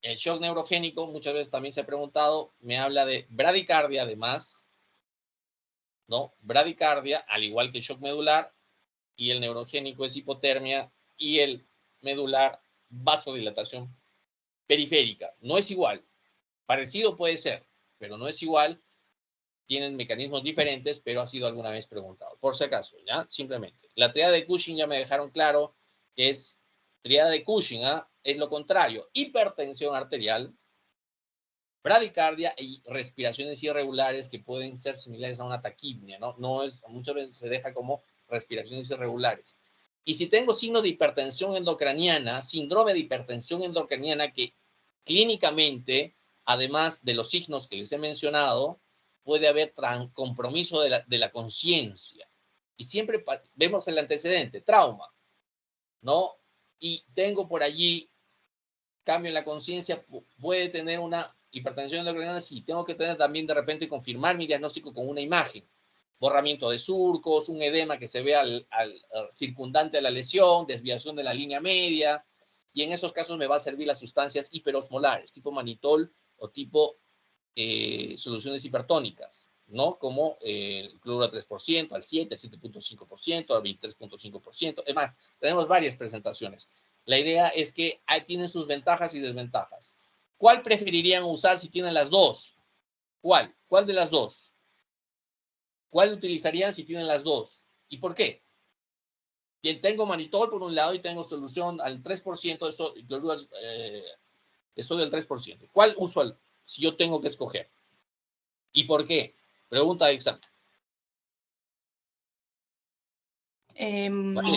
El shock neurogénico, muchas veces también se ha preguntado, me habla de bradicardia además, ¿no? Bradicardia, al igual que el shock medular, y el neurogénico es hipotermia, y el medular, vasodilatación periférica. No es igual. Parecido puede ser, pero no es igual. tienen mecanismos diferentes, pero ha sido alguna vez preguntado. Por si acaso, ¿ya? Simplemente. La triada de Cushing ya me dejaron claro que es triada de Cushing, ¿ah? Es lo contrario. Hipertensión arterial, bradicardia y respiraciones irregulares que pueden ser similares a una taquipnia, ¿no? No es, muchas veces se deja como respiraciones irregulares. Y si tengo signos de hipertensión endocraniana, síndrome de hipertensión endocraniana que clínicamente, además de los signos que les he mencionado, puede haber compromiso de la conciencia. Y siempre vemos el antecedente, trauma, ¿no? Y tengo por allí cambio en la conciencia, puede tener una hipertensión endocrinal, sí, tengo que tener también de repente confirmar mi diagnóstico con una imagen, borramiento de surcos, un edema que se ve al circundante de la lesión, desviación de la línea media, y en esos casos me va a servir las sustancias hiperosmolares, tipo manitol o tipo soluciones hipertónicas, ¿no? Como el cloruro al 3%, al 7, al 7.5%, al 23.5%. Es más, tenemos varias presentaciones. La idea es que tienen sus ventajas y desventajas. ¿Cuál preferirían usar si tienen las dos? ¿Cuál? ¿Cuál de las dos? ¿Cuál utilizarían si tienen las dos? ¿Y por qué? Bien, tengo manitol por un lado y tengo solución al 3% de sodio del 3%. ¿Cuál uso si yo tengo que escoger? ¿Y por qué? Pregunta exacta.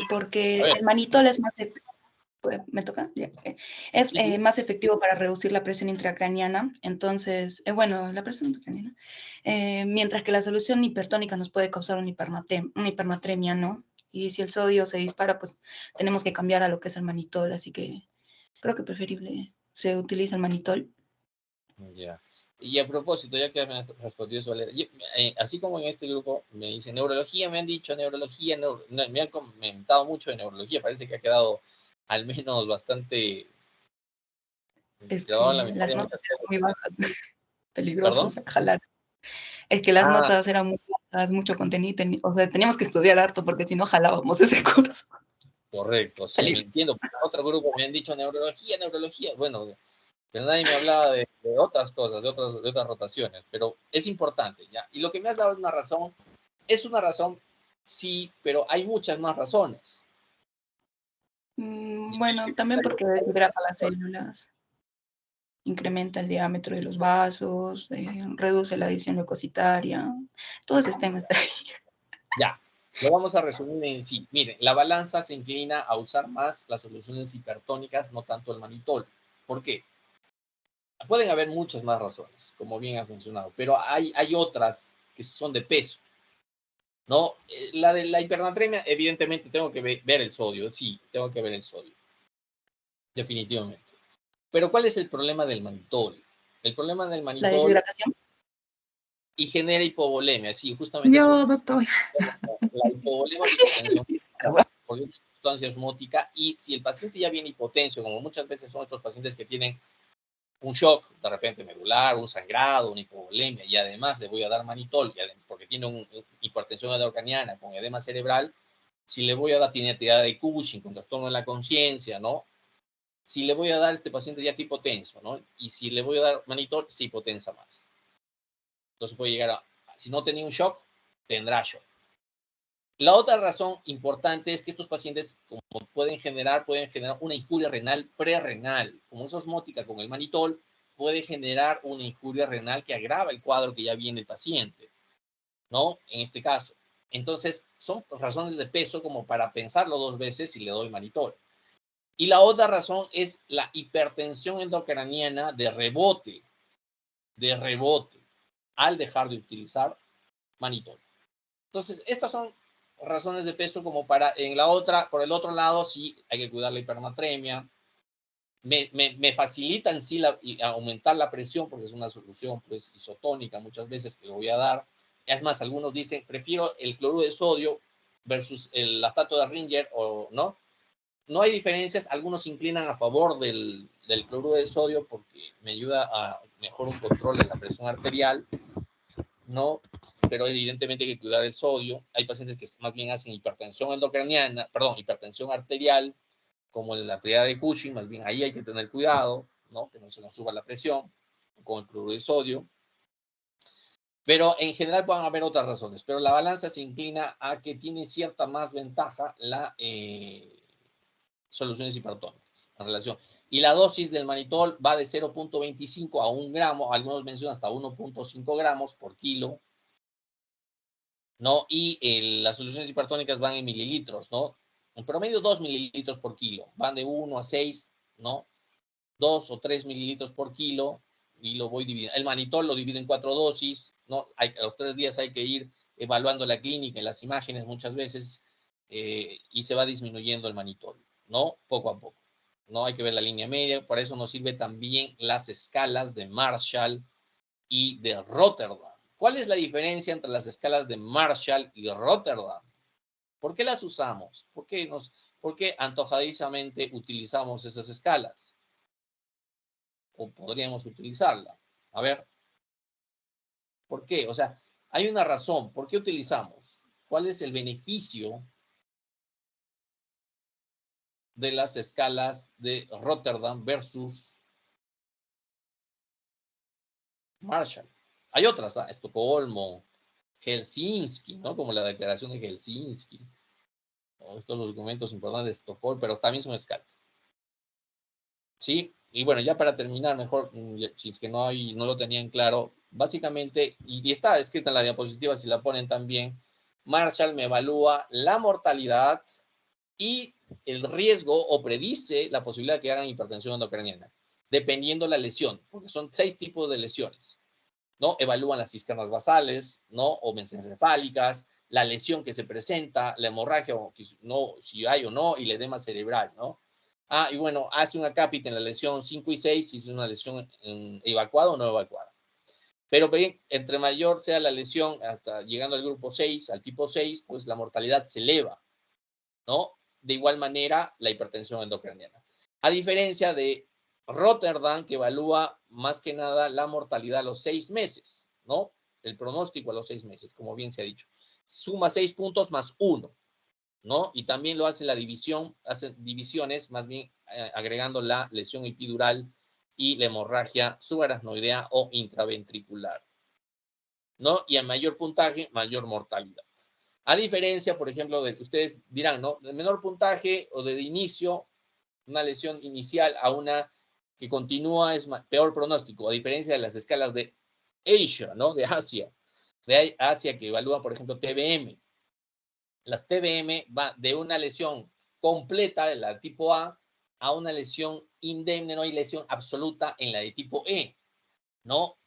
Porque el manitol es más ¿me toca? Yeah. Es más efectivo para reducir la presión intracraniana. Entonces, bueno, la presión intracraniana. Mientras que la solución hipertónica nos puede causar una hipernatremia, ¿no? Y si el sodio se dispara, pues tenemos que cambiar a lo que es el manitol. Así que creo que preferible se utiliza el manitol. Ya. Y a propósito, ya que me has respondido eso, Valeria, así como en este grupo me dicen neurología, me han dicho neurología, me han comentado mucho de neurología, parece que ha quedado al menos bastante Es que grabado en la las memoria. notas eran muy bajas, ¿Perdón? peligrosos, jalar. Es que las notas eran muy bajas, mucho contenido, o sea, teníamos que estudiar harto porque si no jalábamos ese curso. Correcto, sí, me entiendo. Otro grupo me han dicho neurología, bueno, pero nadie me hablaba de otras cosas, de otras rotaciones, pero es importante, ¿ya? Y lo que me has dado es una razón, sí, pero hay muchas más razones. Bueno, también porque deshidrata las células, incrementa el diámetro de los vasos, reduce la adición leucocitaria, todo ese tema está ahí. Ya, lo vamos a resumir en sí. Miren, la balanza se inclina a usar más las soluciones hipertónicas, no tanto el manitol. ¿Por qué? Pueden haber muchas más razones, como bien has mencionado, pero hay otras que son de peso, ¿no? La de la hipernatremia, evidentemente tengo que ver el sodio, sí, tengo que ver el sodio, definitivamente. Pero ¿cuál es el problema del manitol? El problema del La manitol deshidratación. y genera hipovolemia, sí, justamente Yo, doctor. la hipovolemia es hipotensión, porque es una sustancia osmótica, y si el paciente ya viene hipotenso, como muchas veces son estos pacientes que tienen un shock de repente medular, un sangrado, una hipovolemia, y además le voy a dar manitol, porque tiene una hipertensión endocraniana con edema cerebral, si le voy a dar tineidad de Cushing con trastorno de la conciencia, ¿no? Si le voy a dar este paciente ya está hipotenso, ¿no? Y si le voy a dar manitol, se hipotensa más. Entonces puede llegar si no tenía un shock, tendrá shock. La otra razón importante es que estos pacientes como pueden generar una injuria renal prerrenal. Como es osmótica con el manitol, puede generar una injuria renal que agrava el cuadro que ya viene el paciente, ¿no? En este caso. Entonces, son razones de peso como para pensarlo dos veces si le doy manitol. Y la otra razón es la hipertensión endocraniana de rebote, al dejar de utilizar manitol. Entonces, estas son razones de peso como para, por el otro lado, sí, hay que cuidar la hipernatremia. Me facilitan sí aumentar la presión porque es una solución pues isotónica muchas veces que lo voy a dar. Es más, algunos dicen, prefiero el cloruro de sodio versus el lactato de Ringer o no. No hay diferencias, algunos se inclinan a favor del cloruro de sodio porque me ayuda a mejor un control de la presión arterial, ¿no? Pero evidentemente hay que cuidar el sodio. Hay pacientes que más bien hacen hipertensión hipertensión arterial, como la triada de Cushing, más bien ahí hay que tener cuidado, ¿no? Que no se nos suba la presión con el cloruro de sodio. Pero en general pueden haber otras razones, pero la balanza se inclina a que tiene cierta más ventaja la soluciones hipertónicas en relación. Y la dosis del manitol va de 0.25 a 1 gramo, algunos mencionan hasta 1.5 gramos por kilo, ¿no? Y las soluciones hipertónicas van en mililitros, ¿no? En promedio 2 mililitros por kilo, van de 1 a 6, ¿no? 2 o 3 mililitros por kilo, y lo voy dividiendo. El manitol lo divido en 4 dosis, ¿no? A los 3 días hay que ir evaluando la clínica y las imágenes muchas veces, y se va disminuyendo el manitol, ¿no? Poco a poco. No hay que ver la línea media, por eso nos sirve también las escalas de Marshall y de Rotterdam. ¿Cuál es la diferencia entre las escalas de Marshall y Rotterdam? ¿Por qué las usamos? ¿Por qué antojadizamente utilizamos esas escalas? O podríamos utilizarla. A ver, ¿por qué? O sea, hay una razón. ¿Por qué utilizamos? ¿Cuál es el beneficio de las escalas de Rotterdam versus Marshall? Hay otras, Estocolmo, Helsinki, ¿no? Como la declaración de Helsinki, ¿no? Estos documentos importantes de Estocolmo, pero también son escalas. ¿Sí? Y bueno, ya para terminar, mejor, si es que no lo tenían claro, básicamente, y está escrita en la diapositiva, si la ponen también, Marshall me evalúa la mortalidad y el riesgo o predice la posibilidad de que hagan hipertensión endocrinal, dependiendo la lesión, porque son 6 tipos de lesiones, ¿no? Evalúan las cisternas basales, ¿no? O mesencefálicas, la lesión que se presenta, la hemorragia, o no, si hay o no, y el edema cerebral, ¿no? Y bueno, hace una cápita en la lesión 5 y 6 si es una lesión evacuada o no evacuada. Pero entre mayor sea la lesión, hasta llegando al grupo 6, al tipo 6, pues la mortalidad se eleva, ¿no? De igual manera, la hipertensión endocrinal. A diferencia de Rotterdam, que evalúa más que nada la mortalidad a los 6 meses, ¿no? El pronóstico a los 6 meses, como bien se ha dicho. Suma 6 puntos más 1, ¿no? Y también lo hace la división, hace divisiones, más bien agregando la lesión epidural y la hemorragia subaracnoidea o intraventricular, ¿no? Y a mayor puntaje, mayor mortalidad. A diferencia, por ejemplo, ustedes dirán, ¿no? De menor puntaje o de inicio, una lesión inicial a una que continúa es peor pronóstico, a diferencia de las escalas de Asia, ¿no? De Asia que evalúa, por ejemplo, TBM. Las TBM va de una lesión completa de la tipo A una lesión indemne, no hay lesión absoluta en la de tipo E, ¿no?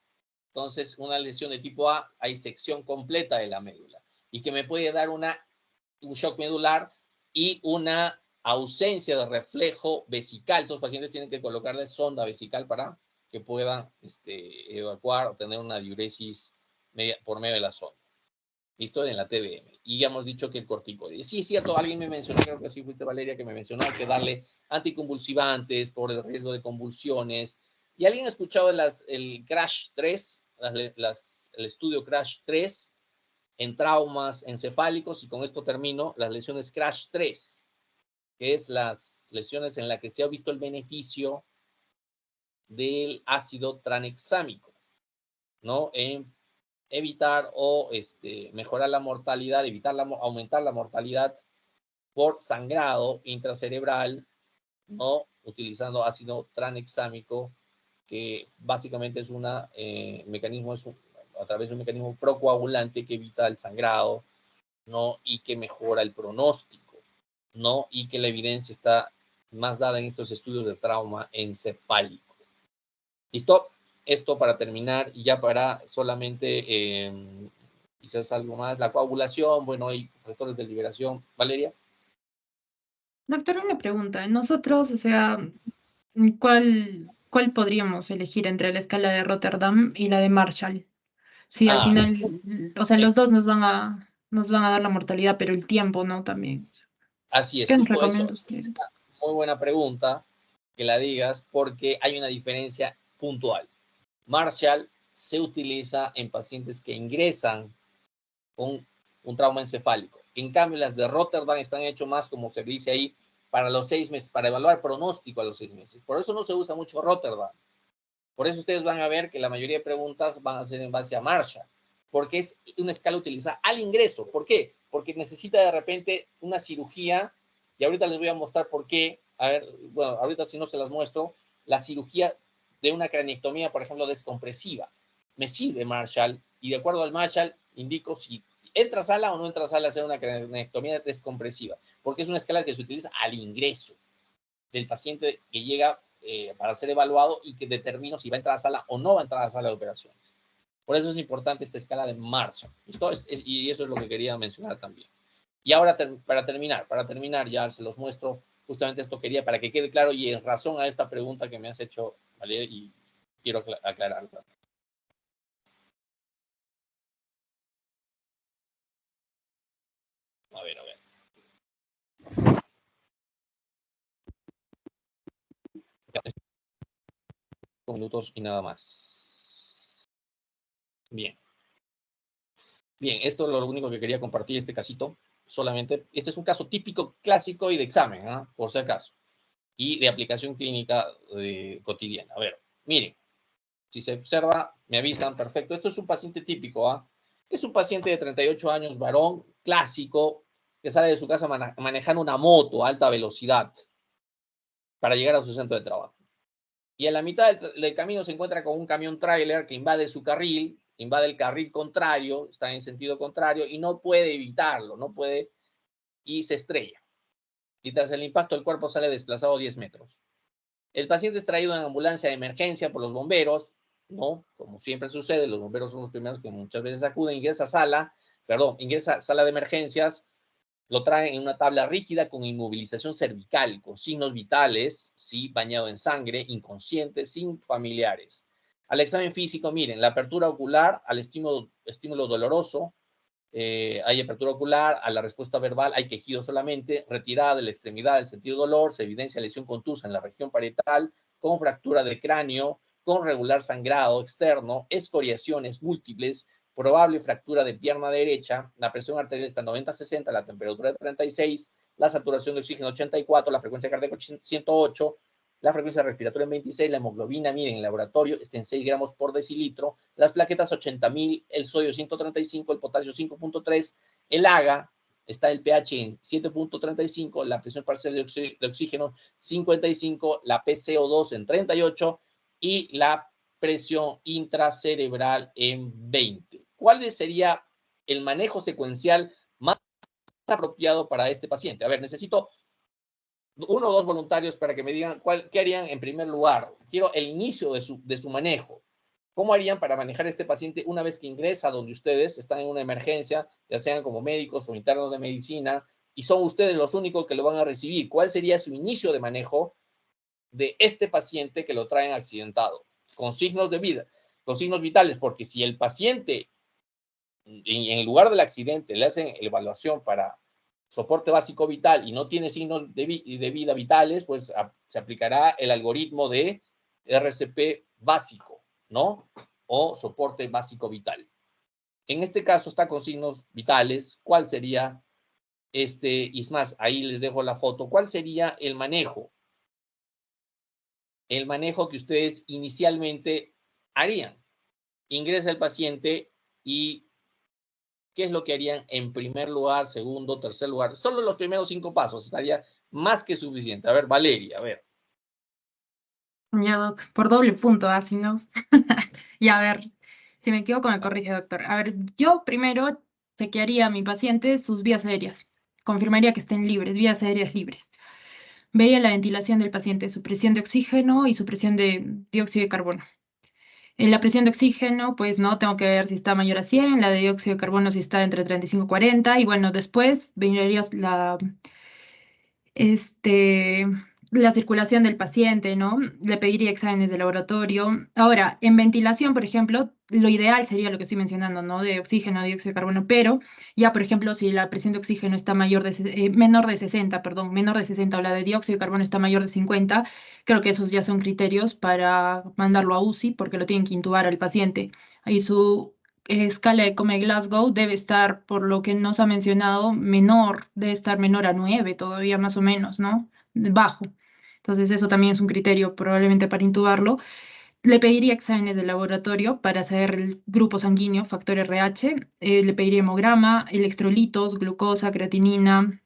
Entonces, una lesión de tipo A, hay sección completa de la médula y que me puede dar un shock medular y una ausencia de reflejo vesical. Estos pacientes tienen que colocarle sonda vesical para que puedan evacuar o tener una diuresis por medio de la sonda. ¿Listo? En la TBM. Y ya hemos dicho que el corticoide. Sí, es cierto, alguien me mencionó, creo que sí fuiste Valeria, que me mencionó que darle anticonvulsivantes por el riesgo de convulsiones. ¿Y alguien ha escuchado el CRASH 3, el estudio CRASH 3 en traumas encefálicos? Y con esto termino, las lesiones CRASH 3, que es las lesiones en las que se ha visto el beneficio del ácido tranexámico, ¿no? En evitar o mejorar la mortalidad, aumentar la mortalidad por sangrado intracerebral, ¿no? Utilizando ácido tranexámico, que básicamente es a través de un mecanismo procoagulante que evita el sangrado, ¿no? Y que mejora el pronóstico, ¿no? Y que la evidencia está más dada en estos estudios de trauma encefálico. ¿Listo? Esto para terminar, y ya para solamente quizás algo más, la coagulación, bueno, hay factores de liberación. Valeria. Doctor, una pregunta. Nosotros, o sea, ¿cuál podríamos elegir entre la escala de Rotterdam y la de Marshall? Sí, al final, o sea, los dos nos van a dar la mortalidad, pero el tiempo, ¿no? También. Así es, ¿Qué nos justo recomienda eso. usted? Es una muy buena pregunta que la digas, porque hay una diferencia puntual. Marshall se utiliza en pacientes que ingresan con un trauma encefálico. En cambio, las de Rotterdam están hechas más, como se dice ahí, para los 6 meses, para evaluar pronóstico a los 6 meses. Por eso no se usa mucho Rotterdam. Por eso ustedes van a ver que la mayoría de preguntas van a ser en base a Marshall, porque es una escala utilizada al ingreso. ¿Por qué? Porque necesita de repente una cirugía, y ahorita les voy a mostrar por qué. A ver, bueno, ahorita si no se las muestro, la cirugía de una craniectomía, por ejemplo, descompresiva. Me sirve Marshall, y de acuerdo al Marshall, indico si entra a sala o no entra a sala a hacer una craniectomía descompresiva, porque es una escala que se utiliza al ingreso del paciente que llega para ser evaluado y que determina si va a entrar a sala o no va a entrar a sala de operaciones. Por eso es importante esta escala de Marshall. Y eso es lo que quería mencionar también. Y ahora, para terminar, ya se los muestro justamente esto quería para que quede claro y en razón a esta pregunta que me has hecho, ¿vale? Y quiero aclararlo. A ver. 5 minutos y nada más. Bien, esto es lo único que quería compartir, este casito. Solamente, este es un caso típico, clásico y de examen, ¿eh? Por si acaso. Y de aplicación clínica cotidiana. A ver, miren, si se observa, me avisan, perfecto. Esto es un paciente típico, ¿ah? Es un paciente de 38 años, varón, clásico, que sale de su casa manejando una moto a alta velocidad para llegar a su centro de trabajo. Y en la mitad del camino se encuentra con un camión tráiler que invade su carril, invade el carril contrario, está en sentido contrario y no puede evitarlo, no puede, y se estrella. Y tras el impacto el cuerpo sale desplazado 10 metros. El paciente es traído en ambulancia de emergencia por los bomberos, ¿no? Como siempre sucede, los bomberos son los primeros que muchas veces acuden, ingresa a sala de emergencias, lo traen en una tabla rígida con inmovilización cervical, con signos vitales, ¿sí? Bañado en sangre, inconsciente, sin familiares. Al examen físico, miren, la apertura ocular, al estímulo doloroso, hay apertura ocular, a la respuesta verbal hay quejido solamente, retirada de la extremidad del sentido dolor, se evidencia lesión contusa en la región parietal, con fractura de cráneo, con regular sangrado externo, escoriaciones múltiples, probable fractura de pierna derecha, la presión arterial está en 90-60, la temperatura de 36, la saturación de oxígeno 84, la frecuencia cardíaca 108, la frecuencia respiratoria en 26, la hemoglobina, miren, en el laboratorio está en 6 gramos por decilitro, las plaquetas 80.000, el sodio 135, el potasio 5.3, el AGA, está el pH en 7.35, la presión parcial de oxígeno 55, la PCO2 en 38 y la presión intracerebral en 20. ¿Cuál sería el manejo secuencial más apropiado para este paciente? A ver, necesito 1 o 2 voluntarios para que me digan qué harían en primer lugar. Quiero el inicio de su manejo. ¿Cómo harían para manejar a este paciente una vez que ingresa donde ustedes están en una emergencia, ya sean como médicos o internos de medicina, y son ustedes los únicos que lo van a recibir? ¿Cuál sería su inicio de manejo de este paciente que lo traen accidentado? Con signos de vida, con signos vitales, porque si el paciente, en el lugar del accidente, le hacen evaluación para soporte básico vital y no tiene signos de vida vitales, pues se aplicará el algoritmo de RCP básico, ¿no? O soporte básico vital. En este caso está con signos vitales. ¿Cuál sería y es más, ahí les dejo la foto? ¿Cuál sería el manejo? El manejo que ustedes inicialmente harían. Ingresa el paciente y ¿qué es lo que harían en primer lugar, segundo, tercer lugar? Solo los primeros 5 pasos estaría más que suficiente. A ver, Valeria, a ver. Ya, doc, por doble punto, así no. Y a ver, si me equivoco me corrige, doctor. A ver, yo primero chequearía a mi paciente sus vías aéreas. Confirmaría que estén libres, vías aéreas libres. Vería la ventilación del paciente, su presión de oxígeno y su presión de dióxido de carbono. En la presión de oxígeno, pues no, tengo que ver si está mayor a 100, la de dióxido de carbono si está entre 35 y 40, y bueno, después verías la circulación del paciente, ¿no? Le pediría exámenes de laboratorio. Ahora, en ventilación, por ejemplo, lo ideal sería lo que estoy mencionando, ¿no? De oxígeno, dióxido de carbono, pero ya, por ejemplo, si la presión de oxígeno está menor de 60, o la de dióxido de carbono está mayor de 50, creo que esos ya son criterios para mandarlo a UCI porque lo tienen que intubar al paciente. Ahí su escala de Coma-Glasgow debe estar, por lo que nos ha mencionado, debe estar menor a 9 todavía más o menos, ¿no? Bajo. Entonces eso también es un criterio probablemente para intubarlo. Le pediría exámenes de laboratorio para saber el grupo sanguíneo, factor RH. Le pediría hemograma, electrolitos, glucosa, creatinina.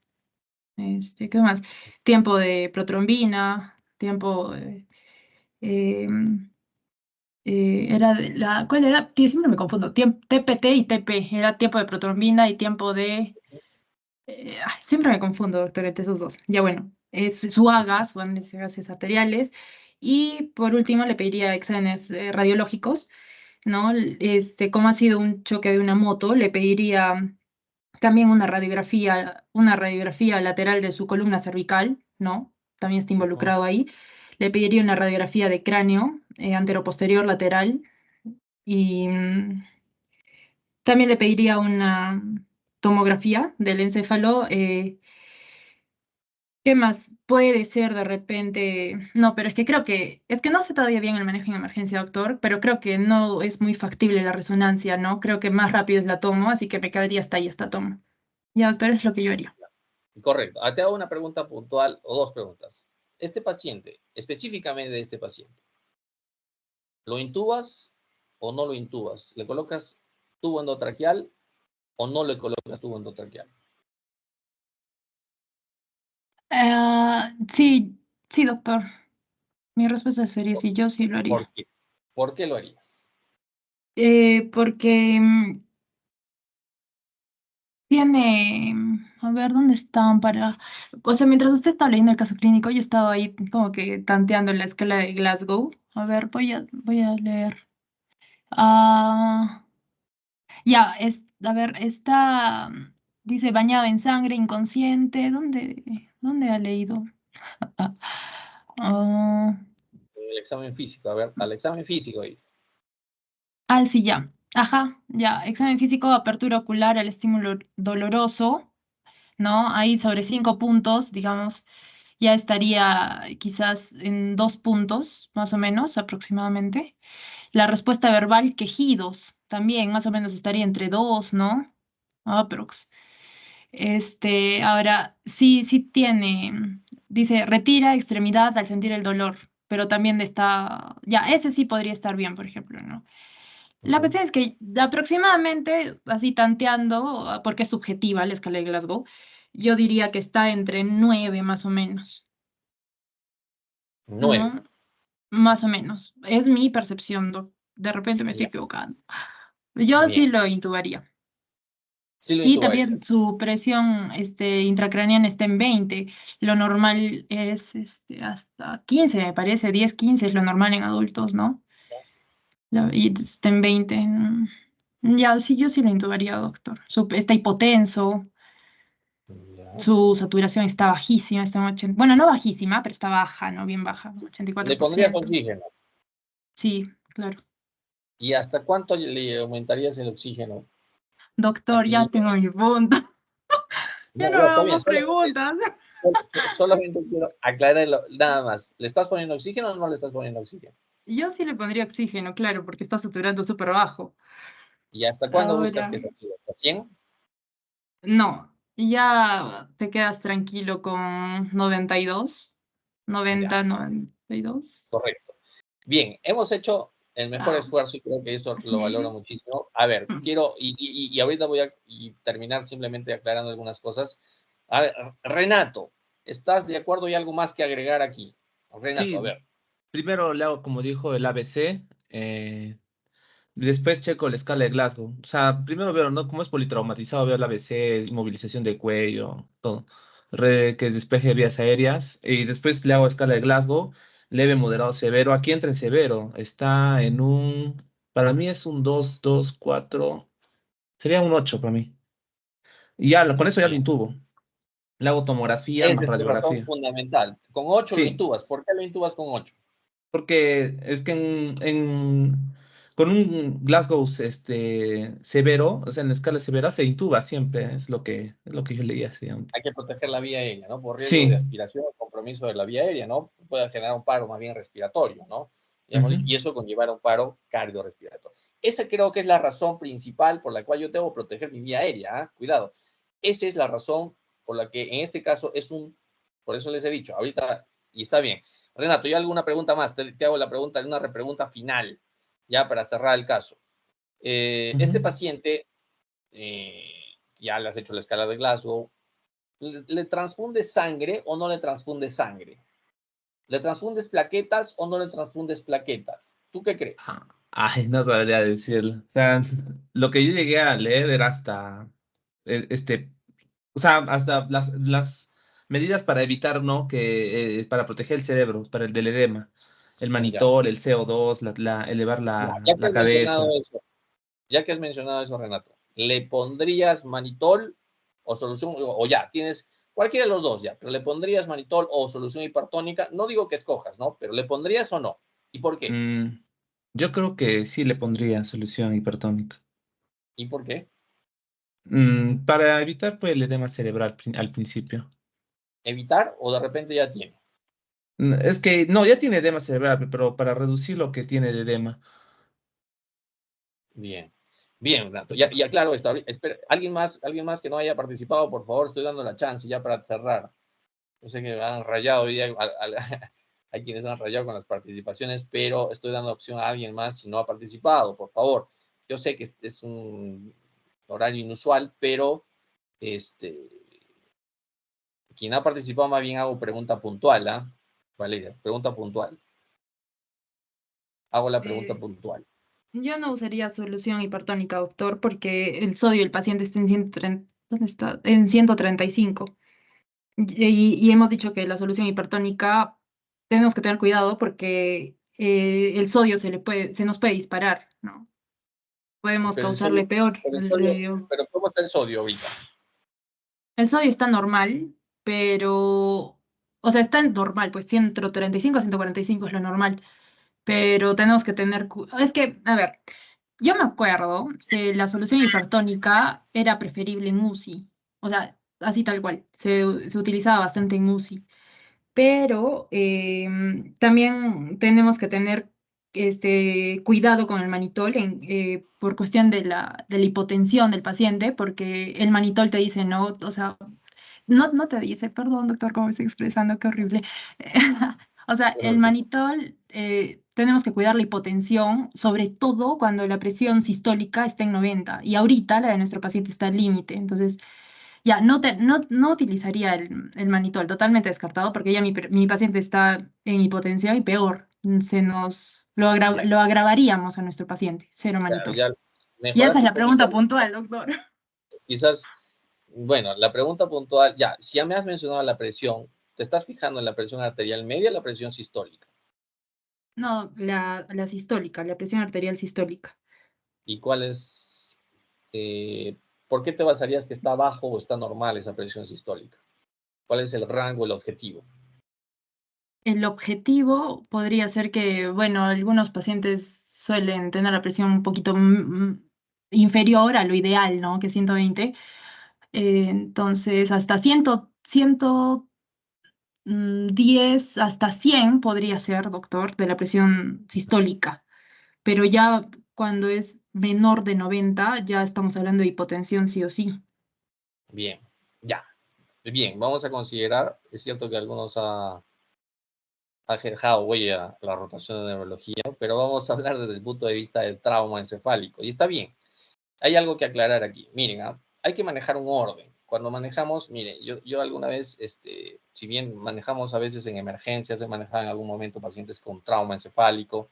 ¿Qué más? Tiempo de protrombina, tiempo. Era ¿cuál era? Siempre me confundo. TPT y TP. Era tiempo de protrombina y tiempo de. Siempre me confundo, doctor, entre esos dos. Ya bueno, es su AGA, su análisis de gases arteriales. Y por último, le pediría exámenes radiológicos, ¿no? Como ha sido un choque de una moto, le pediría también una radiografía lateral de su columna cervical, ¿no? También está Ujú. involucrado ahí. Le pediría una radiografía de cráneo, anteroposterior lateral. Y también le pediría una tomografía del encéfalo. ¿Qué más puede ser de repente? No, pero es que no sé todavía bien el manejo en emergencia, doctor, pero creo que no es muy factible la resonancia, ¿no? Creo que más rápido es la tomo, así que me quedaría hasta ahí esta toma. Ya, doctor, es lo que yo haría. Correcto. Te hago una pregunta puntual o dos preguntas. Este paciente, específicamente de este paciente, ¿lo intubas o no lo intubas? ¿Le colocas tubo endotraqueal o no le colocas tubo endotraqueal? Sí, sí, doctor. Mi respuesta sería sí, yo sí lo ¿Por haría. qué? ¿Por qué lo harías? Porque tiene, a ver, ¿dónde están para? O sea, mientras usted está leyendo el caso clínico, yo he estado ahí como que tanteando la escala de Glasgow. A ver, voy a leer. Ah, ya, a ver, está, dice bañado en sangre, inconsciente. ¿Dónde ha leído? Ah, El examen físico, a ver, al examen físico dice. sí, ya. Ajá, ya. Examen físico, apertura ocular al estímulo doloroso, ¿no? Ahí sobre 5 puntos, digamos, ya estaría quizás en 2 puntos, más o menos, aproximadamente. La respuesta verbal, quejidos, también más o menos estaría entre 2, ¿no? Aprox. Ahora, sí, sí tiene, dice, retira extremidad al sentir el dolor, pero también está, ya, ese sí podría estar bien, por ejemplo, ¿no? La Ujú. cuestión es que aproximadamente, así tanteando, porque es subjetiva la escala de Glasgow, yo diría que está entre 9 más o menos, 9. ¿no? Más o menos. Es mi percepción, De repente me estoy Ya, equivocando. Yo sí bien. lo intubaría. Sí lo Y intubaría. también su presión intracraneana está en 20. Lo normal es hasta 15, me parece. 10, 15 es lo normal en adultos, ¿no? Y está en 20. Ya, sí, yo sí lo intubaría, doctor. Está hipotenso, Ya. su saturación está bajísima, está en 80. Bueno, no bajísima, pero está baja, ¿no? Bien baja, Le pondrías 84%. oxígeno. Sí, claro. ¿Y hasta cuánto le aumentarías el oxígeno? ¿A Doctor, qué ya nivel? tengo mi punto. Ya No, no me ya, está hagan bien. más preguntas. Solamente quiero aclararlo, nada más. ¿Le estás poniendo oxígeno o no le estás poniendo oxígeno? Yo sí le pondría oxígeno, claro, porque está saturando súper bajo. ¿Y hasta cuándo buscas Ahora, que se active? ¿Hasta 100? no, ya te quedas tranquilo con 92, Ya, 90, 92. correcto. Bien, hemos hecho el mejor Ah, esfuerzo y creo que eso lo valoro sí. muchísimo. A ver, Mm. quiero, y ahorita voy a terminar simplemente aclarando algunas cosas. A ver, Renato, ¿estás de acuerdo y algo más que agregar aquí? Renato, a Sí, ver. primero le hago, como dijo, el ABC. Después checo la escala de Glasgow. O sea, primero veo, ¿no? Cómo es politraumatizado, veo el ABC, inmovilización del cuello, todo. Que despeje vías aéreas. Y después le hago escala de Glasgow, leve, moderado, severo. Aquí entra en severo. Está en un, para mí es un 2 2 4 sería un 8 para mí. Y ya, con eso ya lo Bien. intubo. Le hago tomografía Esa más es tu razón radiografía. fundamental. Con 8 lo Sí, intubas. ¿Por qué lo intubas con 8? porque es que con un Glasgow severo, o sea, en la escala severa se intuba siempre, es lo que yo leía así. Hay que proteger la vía aérea, ¿no? Por riesgo de Sí. aspiración o compromiso de la vía aérea, ¿no? Puede generar un paro más bien respiratorio, ¿no? Digamos, Ujú. y eso conllevar a un paro cardiorrespiratorio. Esa creo que es la razón principal por la cual yo debo proteger mi vía aérea, ¿eh? Cuidado. Esa es la razón por la que en este caso es un, por eso les he dicho, ahorita y está bien. Renato, ¿y alguna pregunta más? Te hago la pregunta, una repregunta final, ya para cerrar el caso. Este paciente, ya le has hecho la escala de Glasgow, ¿le transfunde sangre o no le transfunde sangre? ¿Le transfundes plaquetas o no le transfundes plaquetas? ¿Tú qué crees? Ay, no sabría decirlo. O sea, lo que yo llegué a leer era hasta, o sea, hasta las medidas para evitar, ¿no? Para proteger el cerebro, para el del edema. El Ya, manitol, el CO2, elevar ya que la has mencionado cabeza. eso, Renato, ¿le pondrías manitol o solución, o ya, tienes cualquiera de los dos ya, pero le pondrías manitol o solución hipertónica? No digo que escojas, ¿no? Pero ¿le pondrías o no? ¿Y por qué? Yo creo que sí le pondría solución hipertónica. ¿Y por qué? Para evitar pues, el edema cerebral al principio. ¿Evitar o de repente ya tiene? Es que, no, ya tiene edema cerebral, pero para reducir lo que tiene de edema. Bien. Bien, Renato. Ya claro esto. Espera, alguien más que no haya participado, por favor, estoy dando la chance ya para cerrar. Yo sé que han rayado hoy día, hay quienes han rayado con las participaciones, pero estoy dando opción a alguien más si no ha participado, por favor. Yo sé que este es un horario inusual, pero quien ha participado más bien hago pregunta puntual, ¿ah? Valeria, pregunta puntual. Hago la pregunta Eh, puntual. yo no usaría solución hipertónica, doctor, porque el sodio del paciente está en 130, ¿dónde está? En 135. Y hemos dicho que la solución hipertónica tenemos que tener cuidado porque el sodio se nos puede disparar, ¿no? Podemos Pero causarle peor. el sodio, pero ¿cómo está el sodio ahorita? El sodio está normal, pero, o sea, está normal, pues 135 a 145 es lo normal, pero tenemos que tener, es que, a ver, yo me acuerdo que la solución hipertónica era preferible en UCI, o sea, así tal cual, se utilizaba bastante en UCI, pero también tenemos que tener cuidado con el manitol por cuestión de la hipotensión del paciente, porque el manitol te dice, no, o sea, no te dice, perdón, doctor, cómo me estoy expresando, qué horrible. O sea, el manitol, tenemos que cuidar la hipotensión, sobre todo cuando la presión sistólica está en 90 y ahorita la de nuestro paciente está al límite. Entonces, ya, no utilizaría el manitol, totalmente descartado, porque ya mi paciente está en hipotensión y peor, lo agravaríamos a nuestro paciente, cero manitol. Ya Y esa es mejoraste un la pregunta poquito, puntual, doctor. quizás, bueno, la pregunta puntual, ya, si ya me has mencionado la presión, te estás fijando en la presión arterial media, la presión sistólica. No, la sistólica, la presión arterial sistólica. ¿Y cuál es, por qué te basarías que está bajo o está normal esa presión sistólica? ¿Cuál es el rango, el objetivo? El objetivo podría ser que, bueno, algunos pacientes suelen tener la presión un poquito inferior a lo ideal, ¿no? Que 120. Entonces, hasta 110, hasta 100 podría ser, doctor, de la presión sistólica. Pero ya cuando es menor de 90, ya estamos hablando de hipotensión sí o sí. Bien, ya. Bien, vamos a considerar, es cierto que algunos ha dejado huella la rotación de neurología, pero vamos a hablar desde el punto de vista del trauma encefálico. Y está bien, hay algo que aclarar aquí. Miren, hay que manejar un orden. Cuando manejamos, miren, yo alguna vez, si bien manejamos a veces en emergencias, he manejado en algún momento pacientes con trauma encefálico,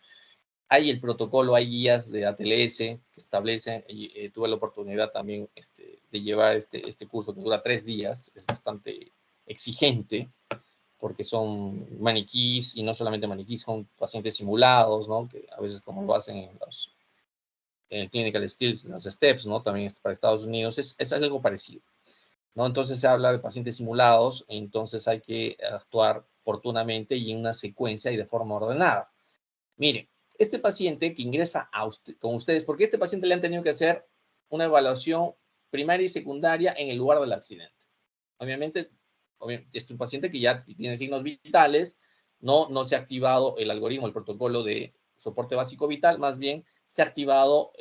hay el protocolo, hay guías de ATLS que establecen, y tuve la oportunidad también de llevar este curso que dura 3 días, es bastante exigente, porque son maniquís, y no solamente maniquís, son pacientes simulados, ¿no? Que a veces como lo hacen en los clinical skills, en los STEPS, ¿no? También para Estados Unidos, es algo parecido, ¿no? Entonces se habla de pacientes simulados, entonces hay que actuar oportunamente y en una secuencia y de forma ordenada. Miren, este paciente que ingresa con ustedes, porque este paciente le han tenido que hacer una evaluación primaria y secundaria en el lugar del accidente. Obviamente, es un paciente que ya tiene signos vitales, no se ha activado el algoritmo, el protocolo de soporte básico vital, más bien se ha activado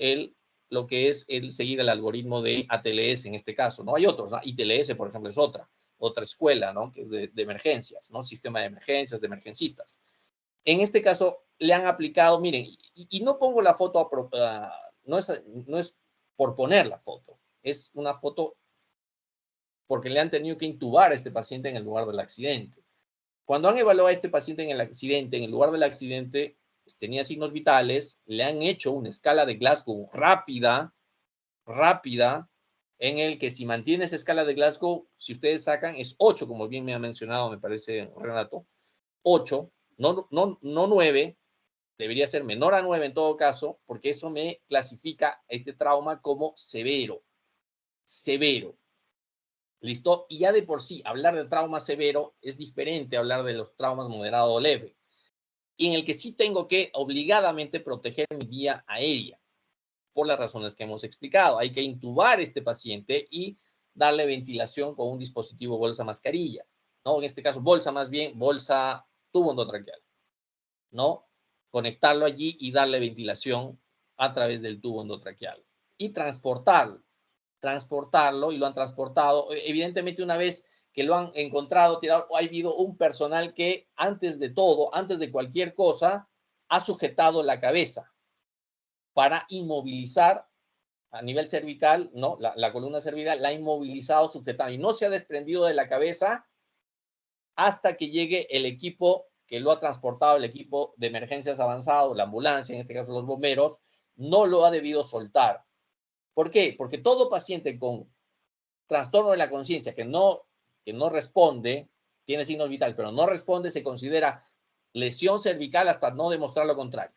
lo que es el seguir el algoritmo de ATLS en este caso. No hay otros, ¿no? ITLS, por ejemplo, es otra. otra escuela, ¿no? Que es de emergencias, ¿no? Sistema de emergencias, de emergencistas. En este caso, le han aplicado, miren, y no pongo la foto, no es por poner la foto, es una foto porque le han tenido que intubar a este paciente en el lugar del accidente. Cuando han evaluado a este paciente en el accidente, en el lugar del accidente, pues, tenía signos vitales, le han hecho una escala de Glasgow rápida, en el que si mantiene esa escala de Glasgow, si ustedes sacan, es 8, como bien me ha mencionado, me parece, Renato, 8, no 9, debería ser menor a 9 en todo caso, porque eso me clasifica este trauma como severo. Severo. ¿Listo? Y ya de por sí, hablar de trauma severo es diferente a hablar de los traumas moderado o leve, y en el que sí tengo que obligadamente proteger mi vía aérea, por las razones que hemos explicado. Hay que intubar a este paciente y darle ventilación con un dispositivo bolsa mascarilla, ¿no? En este caso, bolsa más bien, bolsa tubo endotraqueal, ¿no? Conectarlo allí y darle ventilación a través del tubo endotraqueal y transportarlo, y lo han transportado. Evidentemente, una vez que lo han encontrado, ha habido un personal que antes de todo, antes de cualquier cosa, ha sujetado la cabeza para inmovilizar a nivel cervical, ¿no? La columna cervical la ha inmovilizado, sujetado, y no se ha desprendido de la cabeza hasta que llegue el equipo que lo ha transportado, el equipo de emergencias avanzado, la ambulancia, en este caso los bomberos, no lo ha debido soltar. ¿Por qué? Porque todo paciente con trastorno de la conciencia que no responde, tiene signos vitales, pero no responde, se considera lesión cervical hasta no demostrar lo contrario.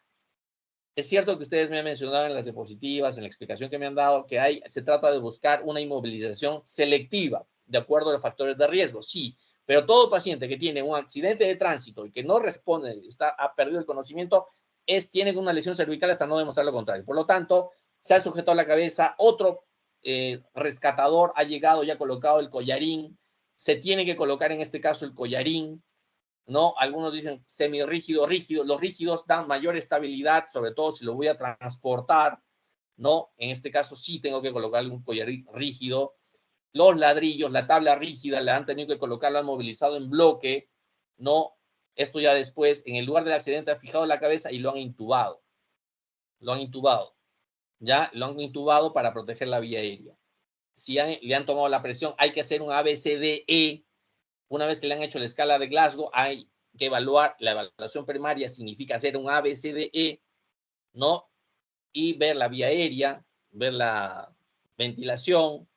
Es cierto que ustedes me han mencionado en las diapositivas, en la explicación que me han dado, que se trata de buscar una inmovilización selectiva, de acuerdo a los factores de riesgo, sí, pero todo paciente que tiene un accidente de tránsito y que no responde, ha perdido el conocimiento, tiene una lesión cervical hasta no demostrar lo contrario. Por lo tanto, se ha sujetado la cabeza, otro rescatador ha llegado y ha colocado el collarín, se tiene que colocar en este caso el collarín, ¿no? Algunos dicen semirrígido, rígido. Los rígidos dan mayor estabilidad, sobre todo si lo voy a transportar, ¿no? En este caso sí tengo que colocarle un collarín rígido. Los ladrillos, la tabla rígida, la han tenido que colocar, la han movilizado en bloque, ¿no? Esto ya después, en el lugar del accidente, ha fijado la cabeza y lo han intubado. ¿Ya? Lo han intubado para proteger la vía aérea. Si le han tomado la presión, hay que hacer un ABCDE. Una vez que le han hecho la escala de Glasgow, hay que evaluar. La evaluación primaria significa hacer un ABCDE, ¿no? Y ver la vía aérea, ver la ventilación,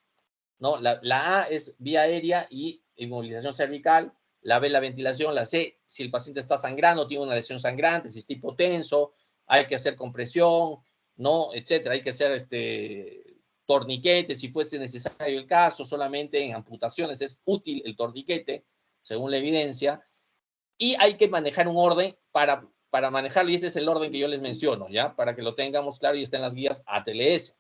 ¿no? La A es vía aérea y inmovilización cervical. La B, la ventilación. La C, si el paciente está sangrando, tiene una lesión sangrante, si está hipotenso, hay que hacer compresión, ¿no? Etcétera. Hay que hacer torniquete, si fuese necesario el caso, solamente en amputaciones es útil el torniquete, según la evidencia, y hay que manejar un orden para manejarlo, y ese es el orden que yo les menciono, ¿ya? Para que lo tengamos claro y esté en las guías ATLS.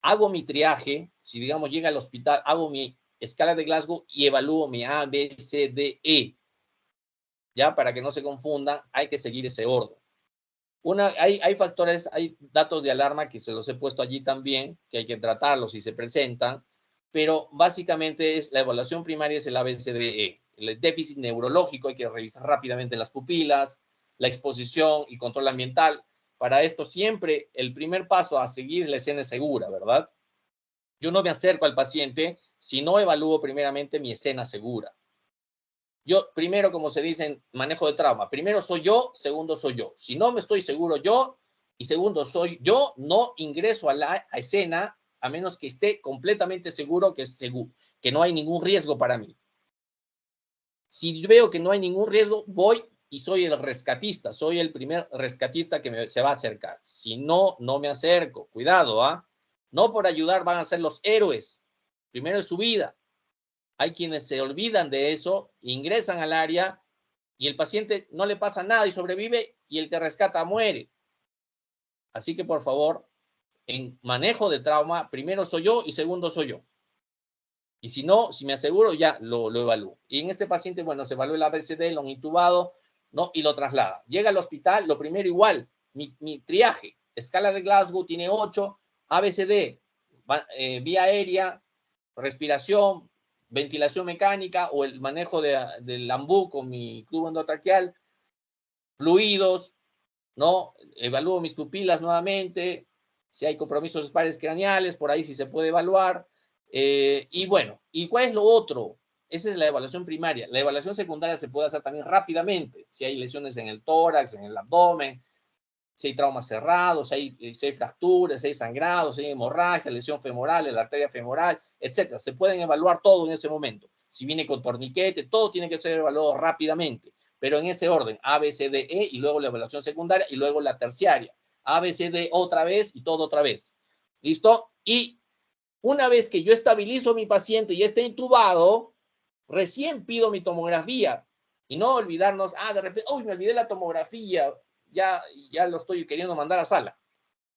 Hago mi triaje, si digamos llega al hospital, hago mi escala de Glasgow y evalúo mi A, B, C, D, E, ¿ya? Para que no se confundan, hay que seguir ese orden. Hay factores, hay datos de alarma que se los he puesto allí también, que hay que tratarlos si se presentan, pero básicamente la evaluación primaria es el ABCDE. El déficit neurológico hay que revisar rápidamente las pupilas, la exposición y control ambiental. Para esto siempre el primer paso a seguir es la escena segura, ¿verdad? Yo no me acerco al paciente si no evalúo primeramente mi escena segura. Yo, primero, como se dice en manejo de trauma, primero soy yo, segundo soy yo. Si no me estoy seguro yo, y segundo soy yo, no ingreso a la escena a menos que esté completamente seguro que no hay ningún riesgo para mí. Si veo que no hay ningún riesgo, voy y soy el rescatista, soy el primer rescatista que se va a acercar. Si no, no me acerco. Cuidado, ¿ah? No por ayudar van a ser los héroes. Primero es su vida. Hay quienes se olvidan de eso, ingresan al área y el paciente no le pasa nada y sobrevive y el que rescata muere. Así que, por favor, en manejo de trauma, primero soy yo y segundo soy yo. Y si no, si me aseguro, ya lo evalúo. Y en este paciente, bueno, se evalúa el ABCD, lo han intubado, ¿no? Y lo traslada. Llega al hospital, lo primero igual, mi triaje, escala de Glasgow tiene 8, ABCD, vía aérea, respiración, ventilación mecánica o el manejo del AMBU con mi tubo endotraqueal, fluidos, ¿no? Evalúo mis pupilas nuevamente, si hay compromisos pares craneales, por ahí sí se puede evaluar. Y bueno, ¿y cuál es lo otro? Esa es la evaluación primaria. La evaluación secundaria se puede hacer también rápidamente, si hay lesiones en el tórax, en el abdomen, si hay traumas cerrados, si hay fracturas, si hay sangrados, si hay hemorragia, lesión femoral, la arteria femoral, etc. Se pueden evaluar todo en ese momento. Si viene con torniquete, todo tiene que ser evaluado rápidamente, pero en ese orden, A, B, C, D, E, y luego la evaluación secundaria, y luego la terciaria. A, B, C, D otra vez, y todo otra vez. ¿Listo? Y una vez que yo estabilizo a mi paciente y esté intubado, recién pido mi tomografía. Y no olvidarnos, de repente, uy, me olvidé la tomografía, ya lo estoy queriendo mandar a sala.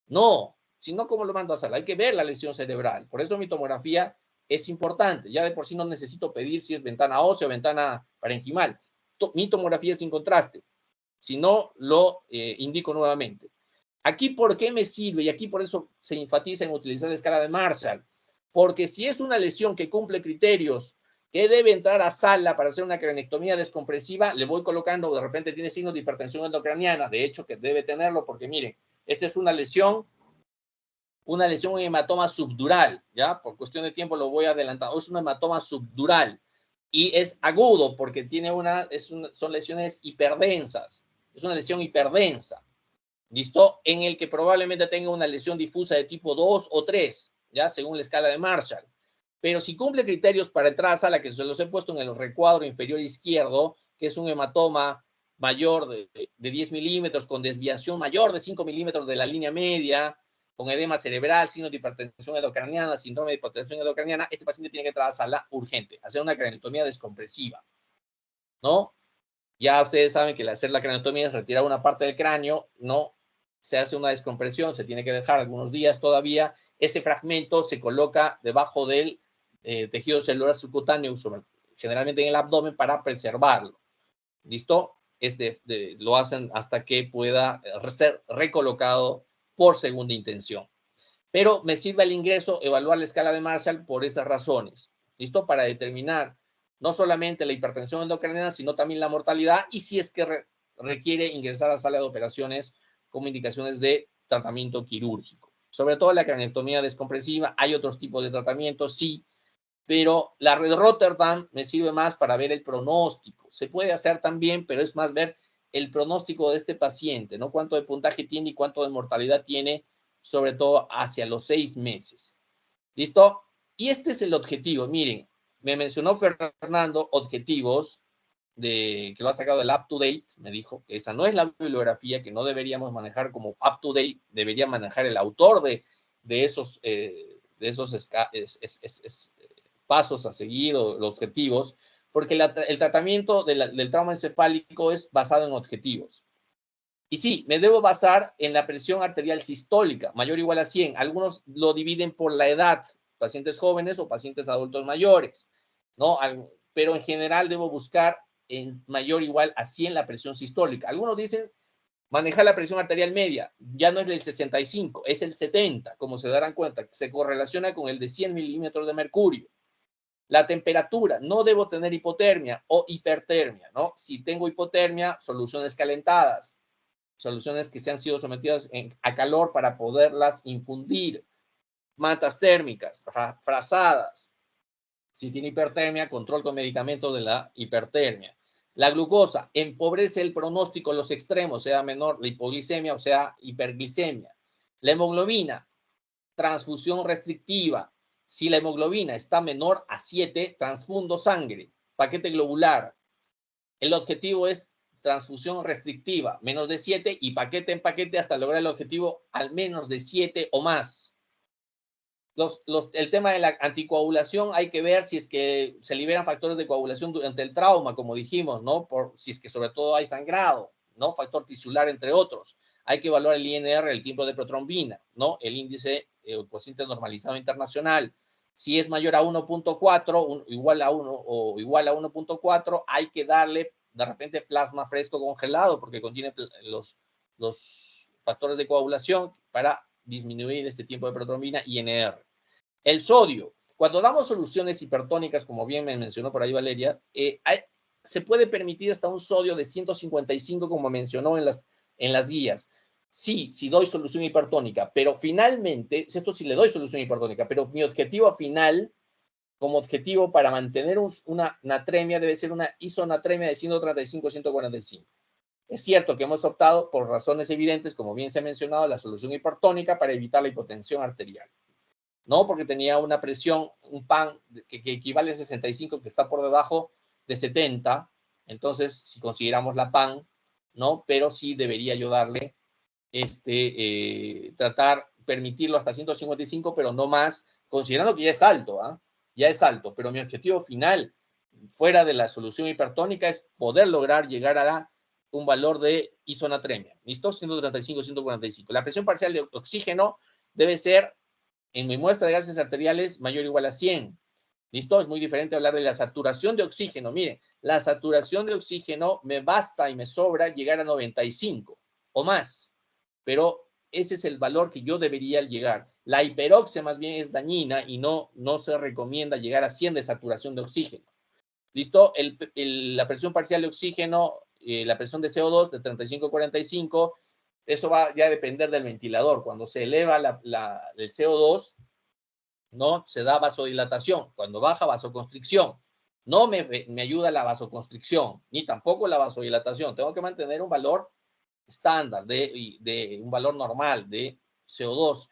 No, si no, ¿cómo lo mando a sala? Hay que ver la lesión cerebral. Por eso mi tomografía es importante. Ya de por sí no necesito pedir si es ventana ósea o ventana parenquimal. Mi tomografía es sin contraste. Si no, lo indico nuevamente. Aquí, ¿por qué me sirve? Y aquí por eso se enfatiza en utilizar la escala de Marshall. Porque si es una lesión que cumple criterios que debe entrar a sala para hacer una cranectomía descompresiva, le voy colocando, de repente tiene signos de hipertensión endocraniana, de hecho que debe tenerlo, porque miren, esta es una lesión en hematoma subdural, ¿ya? Por cuestión de tiempo lo voy adelantando. Es un hematoma subdural y es agudo porque tiene son lesiones hiperdensas. Es una lesión hiperdensa, ¿listo? En el que probablemente tenga una lesión difusa de tipo 2 o 3, ¿ya? Según la escala de Marshall. Pero si cumple criterios para entrar a sala, que se los he puesto en el recuadro inferior izquierdo, que es un hematoma mayor de 10 milímetros, con desviación mayor de 5 milímetros de la línea media, con edema cerebral, signos de hipertensión endocraniana, síndrome de hipertensión endocraniana, este paciente tiene que entrar a sala urgente, hacer una craniotomía descompresiva, ¿no? Ya ustedes saben que al hacer la craniotomía es retirar una parte del cráneo, ¿no? Se hace una descompresión, se tiene que dejar algunos días todavía, ese fragmento se coloca debajo del tejido celular subcutáneo, generalmente en el abdomen, para preservarlo. ¿Listo? Lo hacen hasta que pueda ser recolocado por segunda intención. Pero me sirve al ingreso evaluar la escala de Marshall por esas razones. ¿Listo? Para determinar no solamente la hipertensión endocraniana, sino también la mortalidad y si es que requiere ingresar a sala de operaciones como indicaciones de tratamiento quirúrgico. Sobre todo la cranectomía descompresiva, hay otros tipos de tratamientos, sí, pero la red Rotterdam me sirve más para ver el pronóstico. Se puede hacer también, pero es más ver el pronóstico de este paciente, ¿no? Cuánto de puntaje tiene y cuánto de mortalidad tiene, sobre todo hacia los 6 meses. ¿Listo? Y este es el objetivo. Miren, me mencionó Fernando objetivos que lo ha sacado del up-to-date, me dijo que esa no es la bibliografía, que no deberíamos manejar como up-to-date, debería manejar el autor de esos pasos a seguir o los objetivos, porque el tratamiento del trauma encefálico es basado en objetivos. Y sí, me debo basar en la presión arterial sistólica, mayor o igual a 100. Algunos lo dividen por la edad, pacientes jóvenes o pacientes adultos mayores, ¿no? Pero en general debo buscar en mayor o igual a 100 la presión sistólica. Algunos dicen manejar la presión arterial media, ya no es el 65, es el 70, como se darán cuenta, que se correlaciona con el de 100 milímetros de mercurio. La temperatura, no debo tener hipotermia o hipertermia, ¿no? Si tengo hipotermia, soluciones calentadas, soluciones que se han sido sometidas a calor para poderlas infundir, mantas térmicas, frazadas. Si tiene hipertermia, control con medicamentos de la hipertermia. La glucosa empobrece el pronóstico en los extremos, sea menor la hipoglicemia o sea hiperglicemia. La hemoglobina, transfusión restrictiva. Si la hemoglobina está menor a 7, transfundo sangre, paquete globular. El objetivo es transfusión restrictiva, menos de 7 y paquete en paquete hasta lograr el objetivo al menos de 7 o más. El tema de la anticoagulación, hay que ver si es que se liberan factores de coagulación durante el trauma, como dijimos, ¿no? Si es que sobre todo hay sangrado, ¿no? Factor tisular, entre otros. Hay que evaluar el INR, el tiempo de protrombina, ¿no? El índice cociente normalizado internacional. Si es mayor a 1.4, igual a 1 o igual a 1.4, hay que darle de repente plasma fresco congelado porque contiene los factores de coagulación para disminuir este tiempo de protrombina y INR. El sodio. Cuando damos soluciones hipertónicas, como bien me mencionó por ahí Valeria, se puede permitir hasta un sodio de 155, como mencionó en las guías. Sí, si doy solución hipertónica, pero finalmente, esto sí le doy solución hipertónica, pero mi objetivo final, como objetivo para mantener una natremia, debe ser una isonatremia de 135-145. Es cierto que hemos optado, por razones evidentes, como bien se ha mencionado, la solución hipertónica para evitar la hipotensión arterial. ¿No? Porque tenía una presión, un PAN que equivale a 65, que está por debajo de 70. Entonces, si consideramos la PAN, ¿no? Pero sí debería yo darle, permitirlo hasta 155, pero no más, considerando que ya es alto, ¿ah? Ya es alto, pero mi objetivo final, fuera de la solución hipertónica, es poder lograr llegar a un valor de isonatremia. ¿Listo? 135, 145. La presión parcial de oxígeno debe ser, en mi muestra de gases arteriales, mayor o igual a 100. ¿Listo? Es muy diferente hablar de la saturación de oxígeno. Miren, la saturación de oxígeno me basta y me sobra llegar a 95 o más, pero ese es el valor que yo debería llegar. La hiperoxia más bien es dañina y no se recomienda llegar a 100 de saturación de oxígeno. ¿Listo? La presión parcial de oxígeno, la presión de CO2 de 35 a 45, eso va ya a depender del ventilador. Cuando se eleva el CO2, ¿no? Se da vasodilatación. Cuando baja, vasoconstricción. No me ayuda la vasoconstricción, ni tampoco la vasodilatación. Tengo que mantener un valor estándar, de un valor normal de CO2.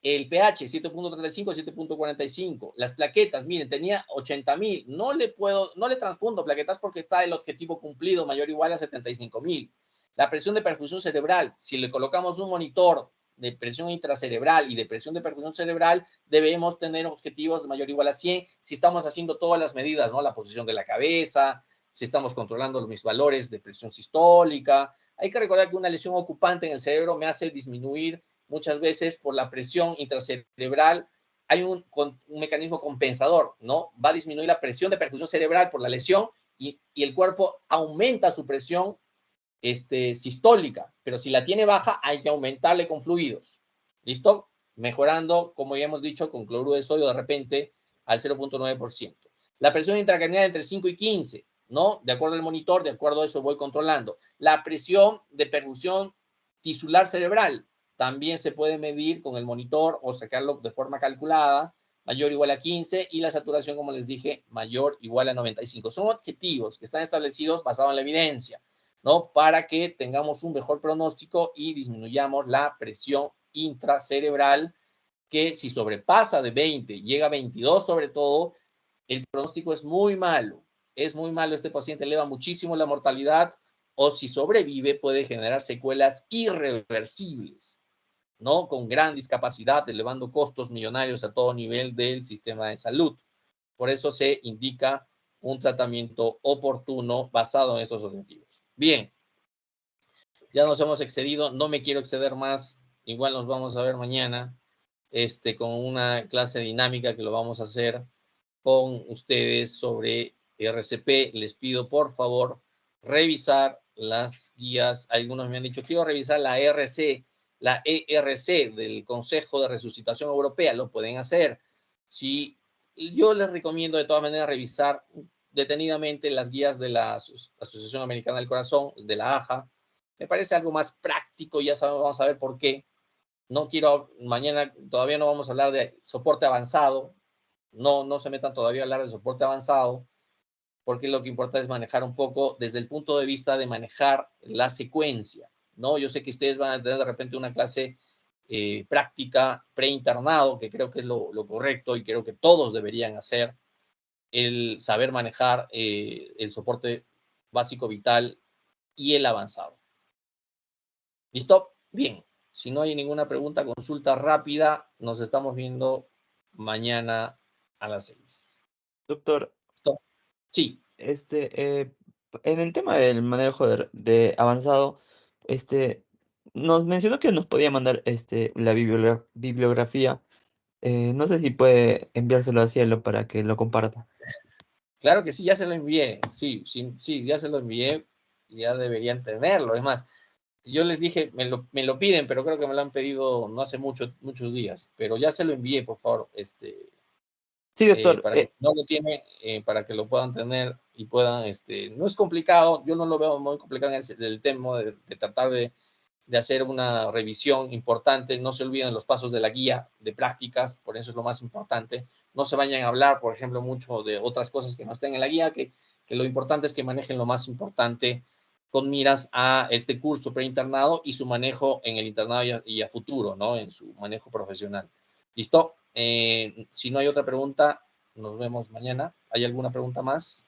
El pH 7.35, 7.45. Las plaquetas, miren, tenía 80.000. No le transfundo plaquetas porque está el objetivo cumplido, mayor o igual a 75.000. La presión de perfusión cerebral, si le colocamos un monitor de presión intracerebral y de presión de perfusión cerebral, debemos tener objetivos mayor o igual a 100 si estamos haciendo todas las medidas, ¿no? La posición de la cabeza, si estamos controlando mis valores de presión sistólica. Hay que recordar que una lesión ocupante en el cerebro me hace disminuir muchas veces por la presión intracerebral. Hay un mecanismo compensador, ¿no? Va a disminuir la presión de perfusión cerebral por la lesión y el cuerpo aumenta su presión sistólica, pero si la tiene baja hay que aumentarle con fluidos. ¿Listo? Mejorando, como ya hemos dicho, con cloruro de sodio de repente al 0.9%. La presión intracraneal entre 5 y 15, ¿no? De acuerdo al monitor, de acuerdo a eso voy controlando. La presión de perfusión tisular cerebral también se puede medir con el monitor o sacarlo de forma calculada, mayor o igual a 15, y la saturación, como les dije, mayor o igual a 95. Son objetivos que están establecidos basados en la evidencia, ¿no? Para que tengamos un mejor pronóstico y disminuyamos la presión intracerebral, que si sobrepasa de 20, llega a 22 sobre todo, el pronóstico es muy malo. Es muy malo, este paciente eleva muchísimo la mortalidad o si sobrevive puede generar secuelas irreversibles, ¿no? Con gran discapacidad, elevando costos millonarios a todo nivel del sistema de salud. Por eso se indica un tratamiento oportuno basado en estos objetivos. Bien, ya nos hemos excedido, no me quiero exceder más, igual nos vamos a ver mañana con una clase dinámica que lo vamos a hacer con ustedes sobre RCP. Les pido por favor revisar las guías. Algunos me han dicho, quiero revisar la ERC del Consejo de Resucitación Europea. Lo pueden hacer. Si, yo les recomiendo de todas maneras revisar detenidamente las guías de la Asociación Americana del Corazón, de la AJA. Me parece algo más práctico, ya sabemos, vamos a ver por qué. No quiero, mañana todavía no vamos a hablar de soporte avanzado. No se metan todavía a hablar de soporte avanzado, porque lo que importa es manejar un poco desde el punto de vista de manejar la secuencia, ¿no? Yo sé que ustedes van a tener de repente una clase práctica preinternado, que creo que es lo correcto y creo que todos deberían hacer, el saber manejar el soporte básico vital y el avanzado. ¿Listo? Bien. Si no hay ninguna pregunta, consulta rápida, nos estamos viendo mañana a las 6. Doctor, Sí. En el tema del manejo de avanzado, nos mencionó que nos podía mandar la bibliografía. No sé si puede enviárselo a Cielo para que lo comparta. Claro que sí, ya se lo envié. Sí, ya se lo envié. Ya deberían tenerlo. Es más, yo les dije, me lo piden, pero creo que me lo han pedido no hace muchos días. Pero ya se lo envié, por favor. Sí, doctor. Para que si no lo tiene, para que lo puedan tener y puedan, no es complicado, yo no lo veo muy complicado en el tema de tratar de hacer una revisión importante. No se olviden los pasos de la guía de prácticas, por eso es lo más importante. No se vayan a hablar, por ejemplo, mucho de otras cosas que no estén en la guía, que lo importante es que manejen lo más importante con miras a este curso preinternado y su manejo en el internado y a futuro, ¿no? En su manejo profesional. ¿Listo? Si no hay otra pregunta, nos vemos mañana. ¿Hay alguna pregunta más?